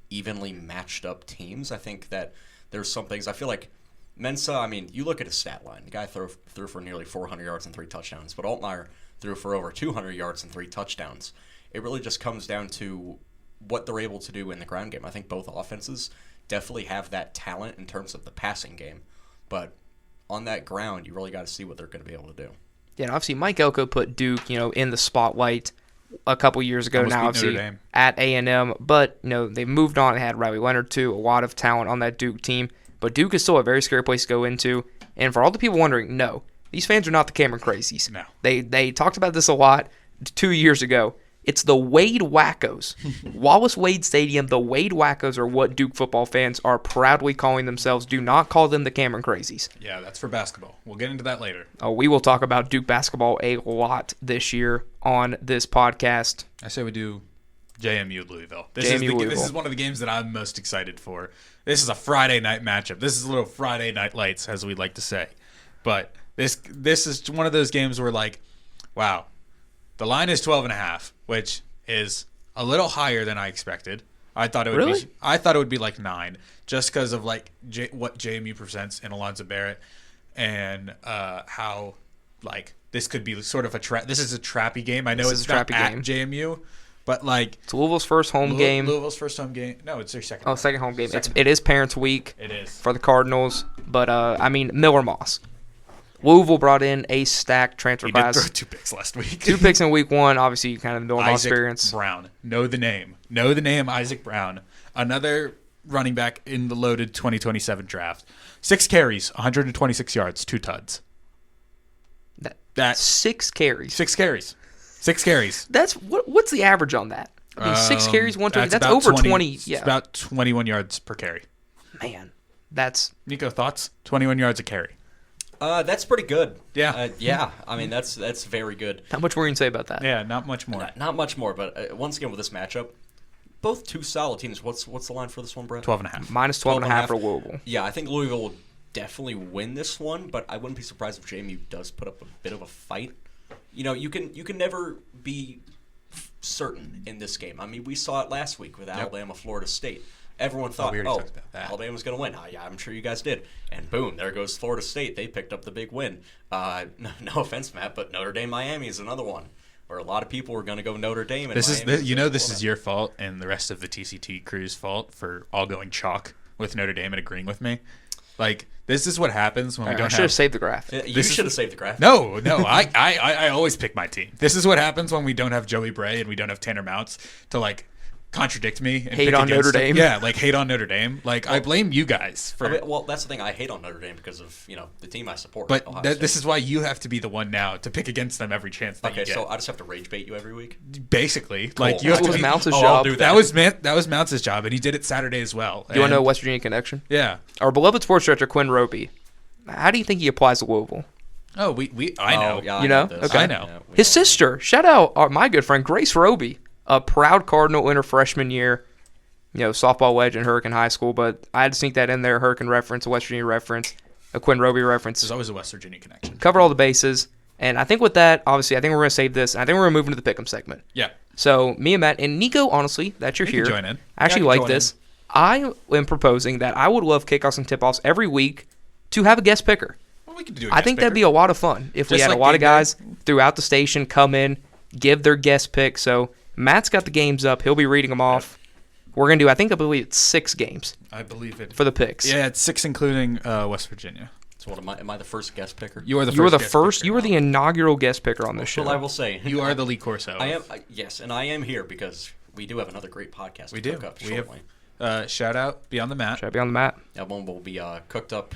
evenly matched up teams. I think that there's some things. I feel like Mensah, I mean, you look at his stat line. The guy threw for nearly 400 yards and 3 touchdowns. But Altmaier threw for over 200 yards and 3 touchdowns. It really just comes down to what they're able to do in the ground game. I think both offenses definitely have that talent in terms of the passing game. But on that ground, you really got to see what they're going to be able to do. Yeah, and obviously Mike Elko put Duke, in the spotlight a couple years ago. Now, obviously, at A&M. But, they've moved on. They had Riley Leonard, too, a lot of talent on that Duke team. But Duke is still a very scary place to go into. And for all the people wondering, no, these fans are not the Cameron Crazies. No. They talked about this a lot 2 years ago. It's the Wade Wackos. Wallace Wade Stadium, the Wade Wackos are what Duke football fans are proudly calling themselves. Do not call them the Cameron Crazies. Yeah, that's for basketball. We'll get into that later. Oh, we will talk about Duke basketball a lot this year on this podcast. I say we do JMU Louisville. This is one of the games that I'm most excited for. This is a Friday night matchup. This is a little Friday night lights, as we like to say. But this is one of those games where, Wow. The line is 12.5, which is a little higher than I expected. I thought it would Really? be. I thought it would be like 9, just because of like what JMU presents in Alonzo Barrett, and how like this could be sort of a trap. This is a trappy game. I know This is it's a not trappy at game. JMU, but like It's Louisville's first home game. Louisville's first home game. No, it's their second. Oh, second home game. Second. It is Parents Week It is. for the Cardinals, but I mean Miller Moss. Louisville brought in a stacked transfer He did class. throw 2 picks last week. 2 picks in week 1. Obviously, you kind of know Moss Isaac experience. Brown. Know the name. Know the name Isaac Brown. Another running back in the loaded 2027 draft. 6 carries, 126 yards, 2 tuds. That's 6 carries. 6 carries. 6 carries. That's what's the average on that? I mean, 6 carries, 120. That's about over 20. It's Yeah, about 21 yards per carry. man, that's Nico, thoughts? 21 yards a carry. That's pretty good. Yeah. Yeah. I mean, that's very good. not much more you can say about that. Yeah, not much more. Not much more, but once again with this matchup, both two solid teams. What's the line for this one, Brett? 12.5. Minus 12.5 for Louisville. Yeah, I think Louisville will definitely win this one, but I wouldn't be surprised if JMU does put up a bit of a fight. You know, you can never be certain in this game. I mean, we saw it last week with Alabama, Florida State. Everyone thought, we already talked about that. Alabama's going to win. Yeah, I'm sure you guys did. And boom, there goes Florida State. They picked up the big win. No offense, Matt, but Notre Dame Miami is another one where a lot of people were going to go Notre Dame. And This Miami is this Florida. is your fault and the rest of the TCT crew's fault for all going chalk with Notre Dame and agreeing with me. Like, this is what happens when we I don't should have have. saved the graph. You This is- should have saved the graph. No, I always pick my team. This is what happens when we don't have Joey Bray and we don't have Tanner Mounts to like contradict me and Hate pick on against Notre them. Dame. Yeah, like hate on Notre Dame. Like I blame you guys for. I mean, well, that's the thing. I hate on Notre Dame because of the team I support. but Ohio this State. is why you have to be the one now to pick against them every chance that Okay, you get. so I just have to rage bait you every week. Basically, like you That have to was be. Mounts' I'll job. do That was Mounts' job, and he did it Saturday as well. Do you want to know And- West Virginia connection? Yeah. Our beloved sports director Quinn Roby. How do you think he applies to Louisville? Oh, I know. Oh, yeah, You know? this. Okay. I know. Yeah, we His know. sister, shout out my good friend Grace Roby, a proud Cardinal in her freshman year. Softball legend, Hurricane High School, but I had to sneak that in there. Hurricane reference, a West Virginia reference, a Quinn Roby reference. There's always a West Virginia connection. Cover all the bases. And I think with that, obviously, I think we're going to save this. And I think we're going to move into the Pick'em segment. Yeah. So me and Matt and Nico, honestly, that you're You here. can join in. I actually Yeah, I can like join this. I am proposing that I would love Kickoffs and Tipoffs every week to have a guest picker. Well, we could do. I think that'd be a lot of fun if we Just had like a lot of game day. guys throughout the station come in, give their guest pick. So Matt's got the games up. He'll be reading them off. We're going to do, I believe it's 6 games I believe it. for the picks. Yeah, it's 6 including West Virginia. So what am I the first guest picker? You are the You were the guest first. picker. You were the inaugural guest picker on this show. Well, I will say You are the Lee Corso. I am. Yes, and I am here because we do have another great podcast. We to do. cook up We have shortly. shout out Beyond the Mat. Should I be on the mat? That one will be cooked up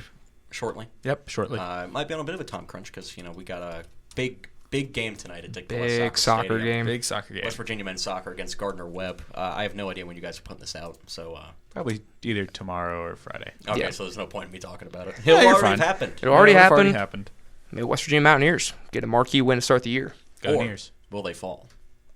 shortly. Yep, shortly. Might be on a bit of a time crunch because we got a big game tonight at Dick Big soccer game. Big soccer game. West Virginia men's soccer against Gardner Webb. I have no idea when you guys are putting this out, so Probably either tomorrow or Friday. okay. Yeah. So there's no point in me talking about it. Yeah, It'll you're already fine. have happened. It'll already Yeah, happen. happened. Maybe West Virginia Mountaineers get a marquee win to start the year. Go Or Nears. will they fall?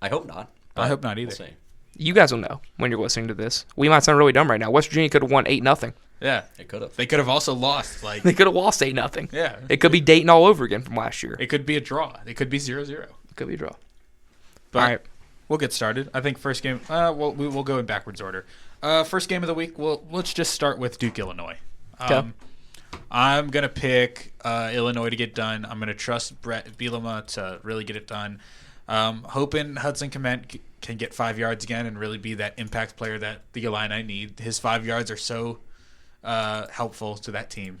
I hope not. I hope not We'll either. see. You guys will know when you're listening to this. We might sound really dumb right now. West Virginia could have won 8-0. Yeah. It could have. They could have also lost. Like, They could have lost 8-0. yeah. It could be Dayton all over again from last year. It could be a draw. It could be 0-0. It could be a draw. But All right. we'll get started. I think first game. We'll go in backwards order. First game of the week. Let's just start with Duke, Illinois. Okay. I'm gonna pick Illinois to get done. I'm gonna trust Brett Bielema to really get it done. Hoping Hudson Clement can get 5 yards again and really be that impact player that the Illini need. His 5 yards are so helpful to that team.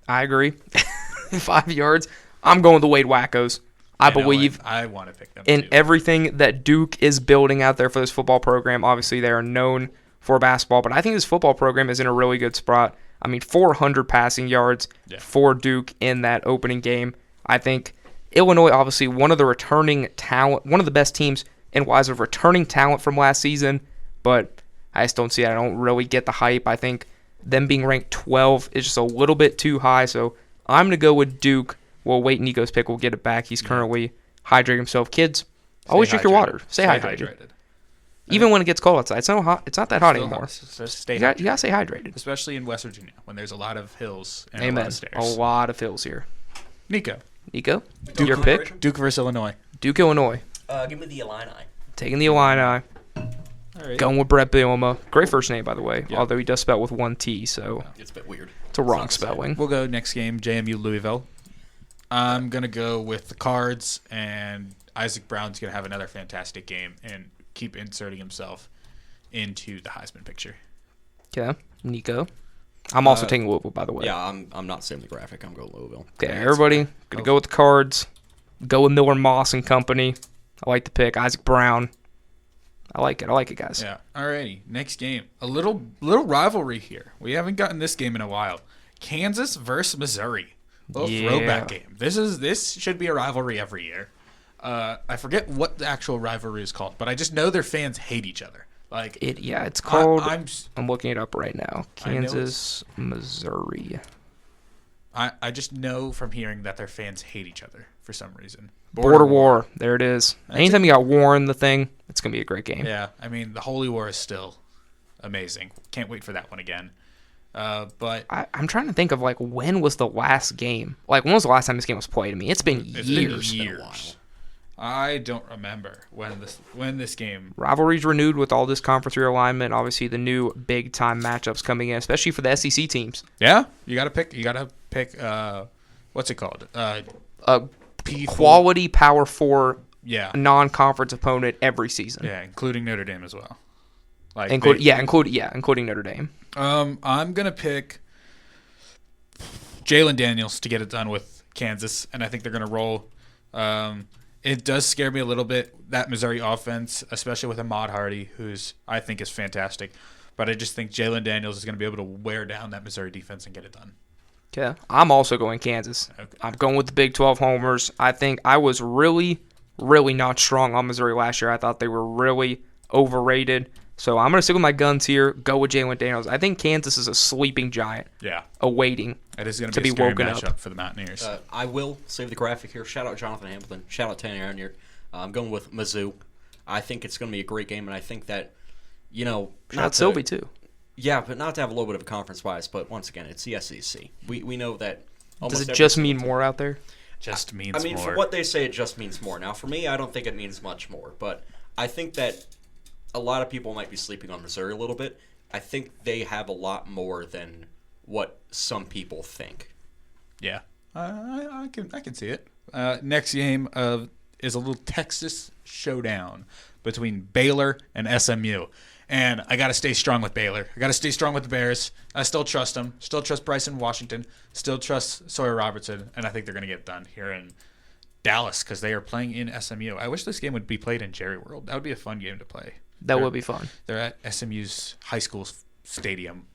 I agree. 5 yards. I'm going with the Wade Wackos. I believe I want to pick them in too. everything that Duke is building out there for this football program. Obviously, they are known for basketball, but I think this football program is in a really good spot. I mean, 400 passing yards for Duke in that opening game. I think Illinois, obviously, one of the returning talent, one of the best teams in wise of returning talent from last season, but I just don't see it. I don't really get the hype. I think them being ranked 12 is just a little bit too high, so I'm going to go with Duke. We'll wait Nico's pick. We'll get it back. He's currently hydrating himself. Kids, always drink your water. Stay hydrated. Even when it gets cold outside. It's not hot. It's not that hot anymore. So stay You got to stay hydrated. especially in West Virginia when there's a lot of hills and a lot Amen. of stairs. A lot of hills here. Nico, Nico, Duke, your pick? Duke versus Illinois. Duke, Illinois. Give me the Illini. Taking the Illini. All right. Going with Brett Bielema. Great first name, by the way. Yeah. Although he does spell with one T, so It's a bit weird. it's a wrong It's not the same. spelling. We'll go next game, JMU Louisville. I'm going to go with the Cards, and Isaac Brown's going to have another fantastic game and keep inserting himself into the Heisman picture. Okay. Nico. I'm also taking Louisville, by the way. Yeah, I'm not saving the graphic. I'm going Louisville. Okay, everybody going to go with the Cards. Go with Miller Moss and company. I like the pick. Isaac Brown. I like it, guys. Yeah. Alrighty. Next game. A little rivalry here. We haven't gotten this game in a while. Kansas versus Missouri. Little throwback game. This should be a rivalry every year. I forget what the actual rivalry is called, but I just know their fans hate each other. Like It's called. I'm looking it up right now. Kansas, Missouri. I just know from hearing that their fans hate each other for some reason. Border War. There it is. Anytime you got war in the thing, it's gonna be a great game. Yeah, I mean the Holy War is still amazing. Can't wait for that one again. But I'm trying to think of when was the last game? When was the last time this game was played? I mean, it's been it's years. been years. I don't remember when this game. Rivalries renewed with all this conference realignment. Obviously, the new big time matchups coming in, especially for the SEC teams. Yeah, you gotta pick. What's it called? Quality Power 4 Yeah, non-conference opponent every season. yeah, including Notre Dame as well. Including Notre Dame. I'm gonna pick Jalen Daniels to get it done with Kansas, and I think they're gonna roll. It does scare me a little bit, that Missouri offense, especially with Ahmad Hardy, who's I think is fantastic. But I just think Jalen Daniels is going to be able to wear down that Missouri defense and get it done. Okay, I'm also going Kansas. Okay. I'm going with the Big 12 homers. I think I was really, really not strong on Missouri last year. I thought they were really overrated. So I'm going to stick with my guns here, go with Jalen Daniels. I think Kansas is a sleeping giant. Yeah. Awaiting It is going to to be a be scary woken matchup up. for the Mountaineers. I will save the graphic here. Shout out Jonathan Hamilton. Shout out Tanner Onier. I'm going with Mizzou. I think it's going to be a great game, and I think that, Shout out Sylvie, too. Yeah, but not to have a little bit of a conference bias, but once again, it's the SEC. We know that. Does it just mean more out there? Just means I mean, more. for what they say, it just means more. Now, for me, I don't think it means much more, but I think that a lot of people might be sleeping on Missouri a little bit. I think they have a lot more than what some people think. Yeah, I can see it. Next game is a little Texas showdown between Baylor and SMU. And I got to stay strong with Baylor. I got to stay strong with the Bears. I still trust them. Still trust Bryson Washington. Still trust Sawyer Robertson. And I think they're going to get it done here in Dallas because they are playing in SMU. I wish this game would be played in Jerry World. That would be a fun game to play. That would be fun. They're at SMU's high school stadium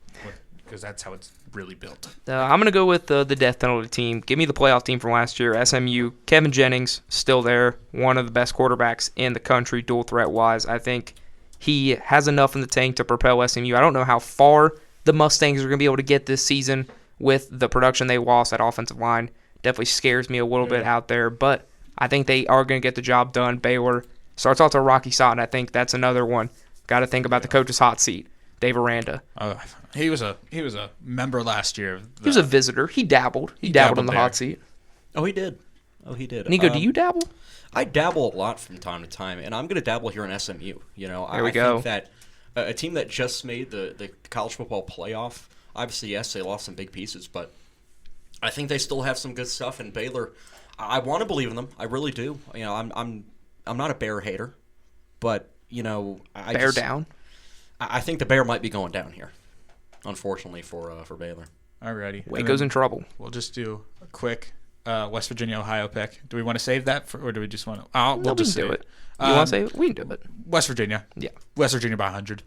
because that's how it's really built. I'm going to go with the death penalty team. Give me the playoff team from last year, SMU. Kevin Jennings, still there. One of the best quarterbacks in the country, dual threat-wise. I think he has enough in the tank to propel SMU. I don't know how far the Mustangs are going to be able to get this season with the production they lost at offensive line. Definitely scares me a little bit out there, but I think they are going to get the job done. Baylor starts off to a rocky start, and I think that's another one. Got to think about the coach's hot seat, Dave Aranda. He was a member last year. He was a visitor. He dabbled. He dabbled in the there. hot seat. Oh, he did. Nico, do you dabble? I dabble a lot from time to time, and I'm going to dabble here in SMU. There we go. think that a team that just made the college football playoff, obviously, yes, they lost some big pieces, but I think they still have some good stuff. And Baylor, I want to believe in them. I really do. I'm not a Bear hater, but Bear down. I think the Bear might be going down here, unfortunately for Baylor. Alrighty. Waco's in trouble. We'll just do a quick West Virginia, Ohio pick. Do we want to save that, or do we just want to? We'll just do save it. You want to say it? We can do it. West Virginia. Yeah. West Virginia by 100.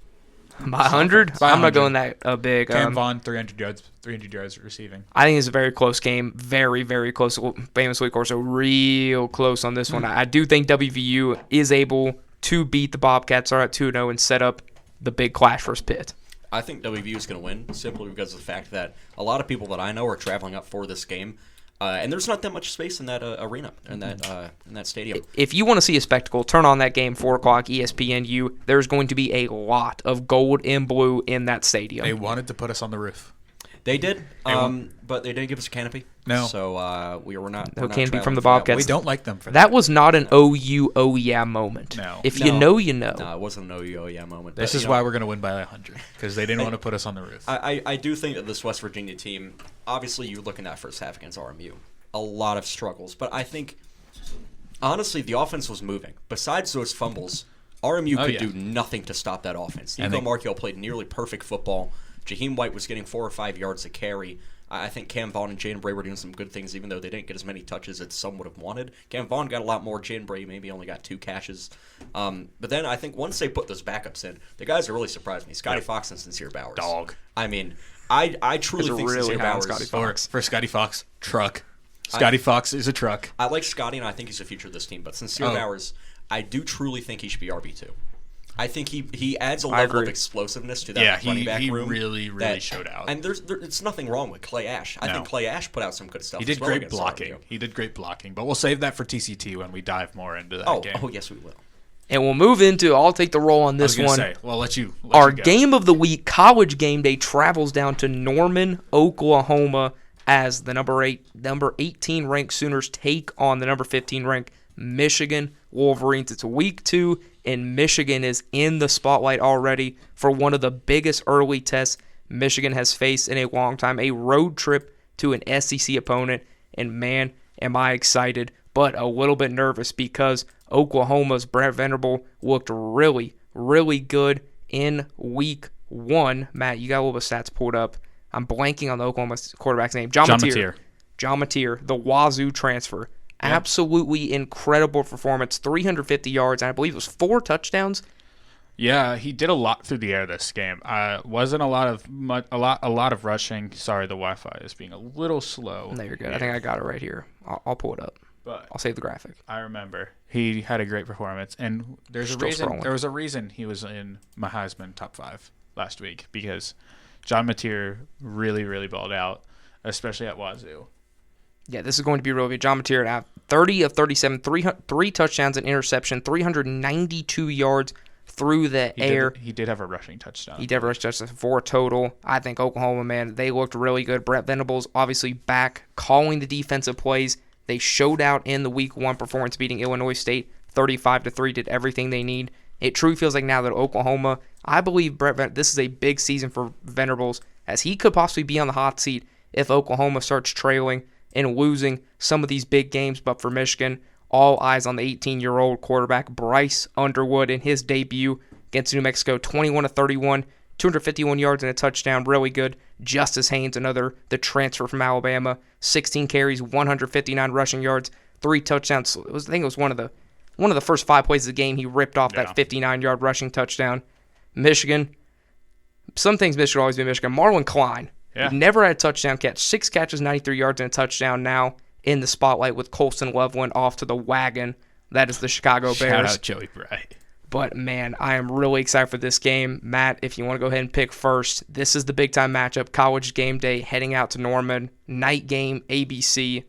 By 100? By I'm not 100. going that big. Cam Vaughn, 300 yards receiving. I think it's a very close game. Very, very close. Famously, of course, real close on this one. I do think WVU is able to beat the Bobcats, are at 2-0, and set up the big clash versus Pitt. I think WVU is going to win simply because of the fact that a lot of people that I know are traveling up for this game, and there's not that much space in that arena, in that stadium. If you want to see a spectacle, turn on that game, 4 o'clock, ESPNU. There's going to be a lot of gold and blue in that stadium. They wanted to put us on the roof. They did, but they didn't give us a canopy. No. So we were not. No we're not canopy traveling from the for that. Bobcats. We don't like them for that. That was not an OU, oh yeah moment. No. If you know, you know. No, it wasn't an OU, oh yeah moment. This is why we're going to win by 100, because they didn't want to put us on the roof. I do think that this West Virginia team, obviously you look in that first half against RMU, a lot of struggles. But I think, honestly, the offense was moving. Besides those fumbles, RMU could do nothing to stop that offense. Nico Markiel played nearly perfect football. Jaheim White was getting 4 or 5 yards to carry. I think Cam Vaughn and Jaden Bray were doing some good things, even though they didn't get as many touches as some would have wanted. Cam Vaughn got a lot more. Jaden Bray maybe only got 2 catches. But then I think once they put those backups in, the guys that really surprised me, Scotty Fox and Sincere Bowers. Dog. I mean, I truly think really Sincere high on Bowers. Scotty Fox. For Scotty Fox, truck. Scotty Fox is a truck. I like Scotty, and I think he's the future of this team. But Sincere Bowers, I do truly think he should be RB2. I think he adds a level of explosiveness to that running back room. Really showed out. And it's nothing wrong with Clay Ash. I think Clay Ash put out some good stuff. He did great blocking. But we'll save that for TCT when we dive more into that game. Oh, yes, we will. And we'll move into, I'll take the roll on this one. I'll let you Our you go. game of the week, College Game Day, travels down to Norman, Oklahoma, as the number 18 ranked Sooners take on the number 15 ranked Michigan Wolverines. It's week 2, and Michigan is in the spotlight already for one of the biggest early tests Michigan has faced in a long time, a road trip to an SEC opponent. And man, am I excited, but a little bit nervous because Oklahoma's Brent Venables looked really, really good in week 1. Matt, you got a little bit of stats pulled up. I'm blanking on the Oklahoma quarterback's name. John Mateer, the Wazoo transfer. Yep. Absolutely incredible performance. 350 yards, and I believe it was 4 touchdowns. Yeah, he did a lot through the air this game. Wasn't a lot of rushing. Sorry, the Wi-Fi is being a little slow. No, you're good. I think I got it right here. I'll pull it up. But I'll save the graphic. I remember he had a great performance, and there's a reason. There was a reason he was in my Heisman top 5 last week, because John Mateer really, really balled out, especially at Wazoo. Yeah, this is going to be really good. John Mateer at 30 of 37, 3 touchdowns and interception, 392 yards through the air. He did have a rushing touchdown. He did have a rushing touchdown, 4 total. I think Oklahoma, man, they looked really good. Brent Venables obviously back, calling the defensive plays. They showed out in the week 1 performance, beating Illinois State 35-3, did everything they need. It truly feels like now that Oklahoma, I believe this is a big season for Venables, as he could possibly be on the hot seat if Oklahoma starts trailing and losing some of these big games. But for Michigan, all eyes on the 18-year-old quarterback Bryce Underwood in his debut against New Mexico, 21-31, 251 yards and a touchdown, really good. Justice Haynes, the transfer from Alabama, 16 carries, 159 rushing yards, 3 touchdowns. I think it was one of the first 5 plays of the game. He ripped off that 59-yard rushing touchdown. Michigan, some things Michigan always been Michigan. Marlon Klein. Yeah. He never had a touchdown catch. 6 catches, 93 yards, and a touchdown. Now in the spotlight with Colston Loveland off to the wagon. That is the Chicago Bears. Shout out Joey Bright. But, man, I am really excited for this game. Matt, if you want to go ahead and pick first, this is the big-time matchup. College Game Day heading out to Norman. Night game, ABC.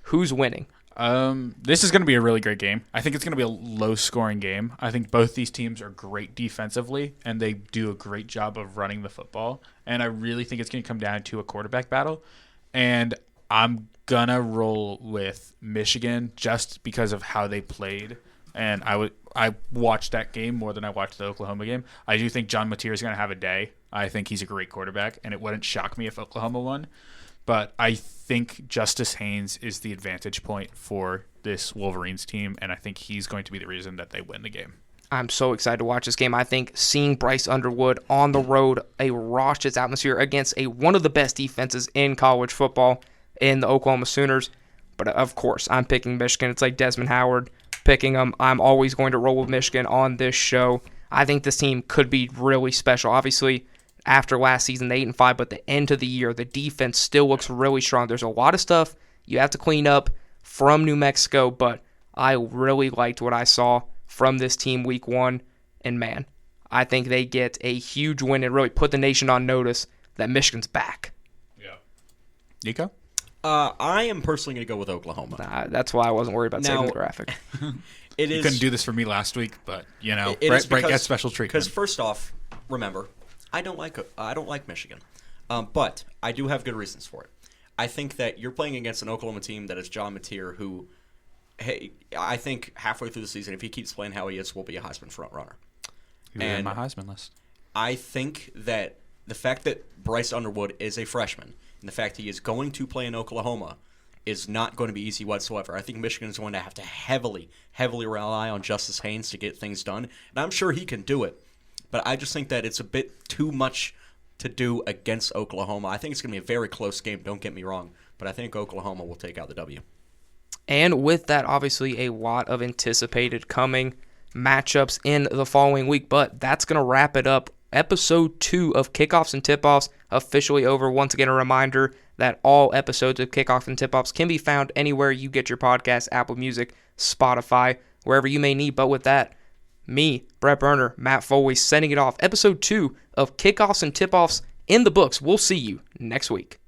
Who's winning? This is going to be a really great game. I think it's going to be a low-scoring game. I think both these teams are great defensively, and they do a great job of running the football. And I really think it's going to come down to a quarterback battle. And I'm going to roll with Michigan just because of how they played. And I watched that game more than I watched the Oklahoma game. I do think John Mateer is going to have a day. I think he's a great quarterback, and it wouldn't shock me if Oklahoma won. But I think Justice Haynes is the advantage point for this Wolverines team, and I think he's going to be the reason that they win the game. I'm so excited to watch this game. I think seeing Bryce Underwood on the road, a raucous atmosphere against one of the best defenses in college football in the Oklahoma Sooners. But, of course, I'm picking Michigan. It's like Desmond Howard picking them. I'm always going to roll with Michigan on this show. I think this team could be really special. Obviously, after last season, the 8-5, but the end of the year, the defense still looks really strong. There's a lot of stuff you have to clean up from New Mexico, but I really liked what I saw from this team week 1. And, man, I think they get a huge win and really put the nation on notice that Michigan's back. Yeah. Nico? I am personally going to go with Oklahoma. That's why I wasn't worried about saving the graphic. You couldn't do this for me last week, but Brett gets special treatment. Because first off, remember, I don't like Michigan. But I do have good reasons for it. I think that you're playing against an Oklahoma team that is John Mateer, who, hey, I think halfway through the season, if he keeps playing how he is, will be a Heisman front runner. He's in my Heisman list. I think that the fact that Bryce Underwood is a freshman and the fact he is going to play in Oklahoma is not going to be easy whatsoever. I think Michigan is going to have to heavily rely on Justice Haynes to get things done, and I'm sure he can do it. But I just think that it's a bit too much to do against Oklahoma. I think it's going to be a very close game, don't get me wrong, but I think Oklahoma will take out the W. And with that, obviously, a lot of anticipated coming matchups in the following week, but that's going to wrap it up. Episode 2 of Kickoffs and Tipoffs officially over. Once again, a reminder that all episodes of Kickoffs and Tipoffs can be found anywhere you get your podcasts, Apple Music, Spotify, wherever you may need. But with that, me, Brett Berner, Matt Foley, sending it off. Episode 2 of Kickoffs and Tipoffs in the books. We'll see you next week.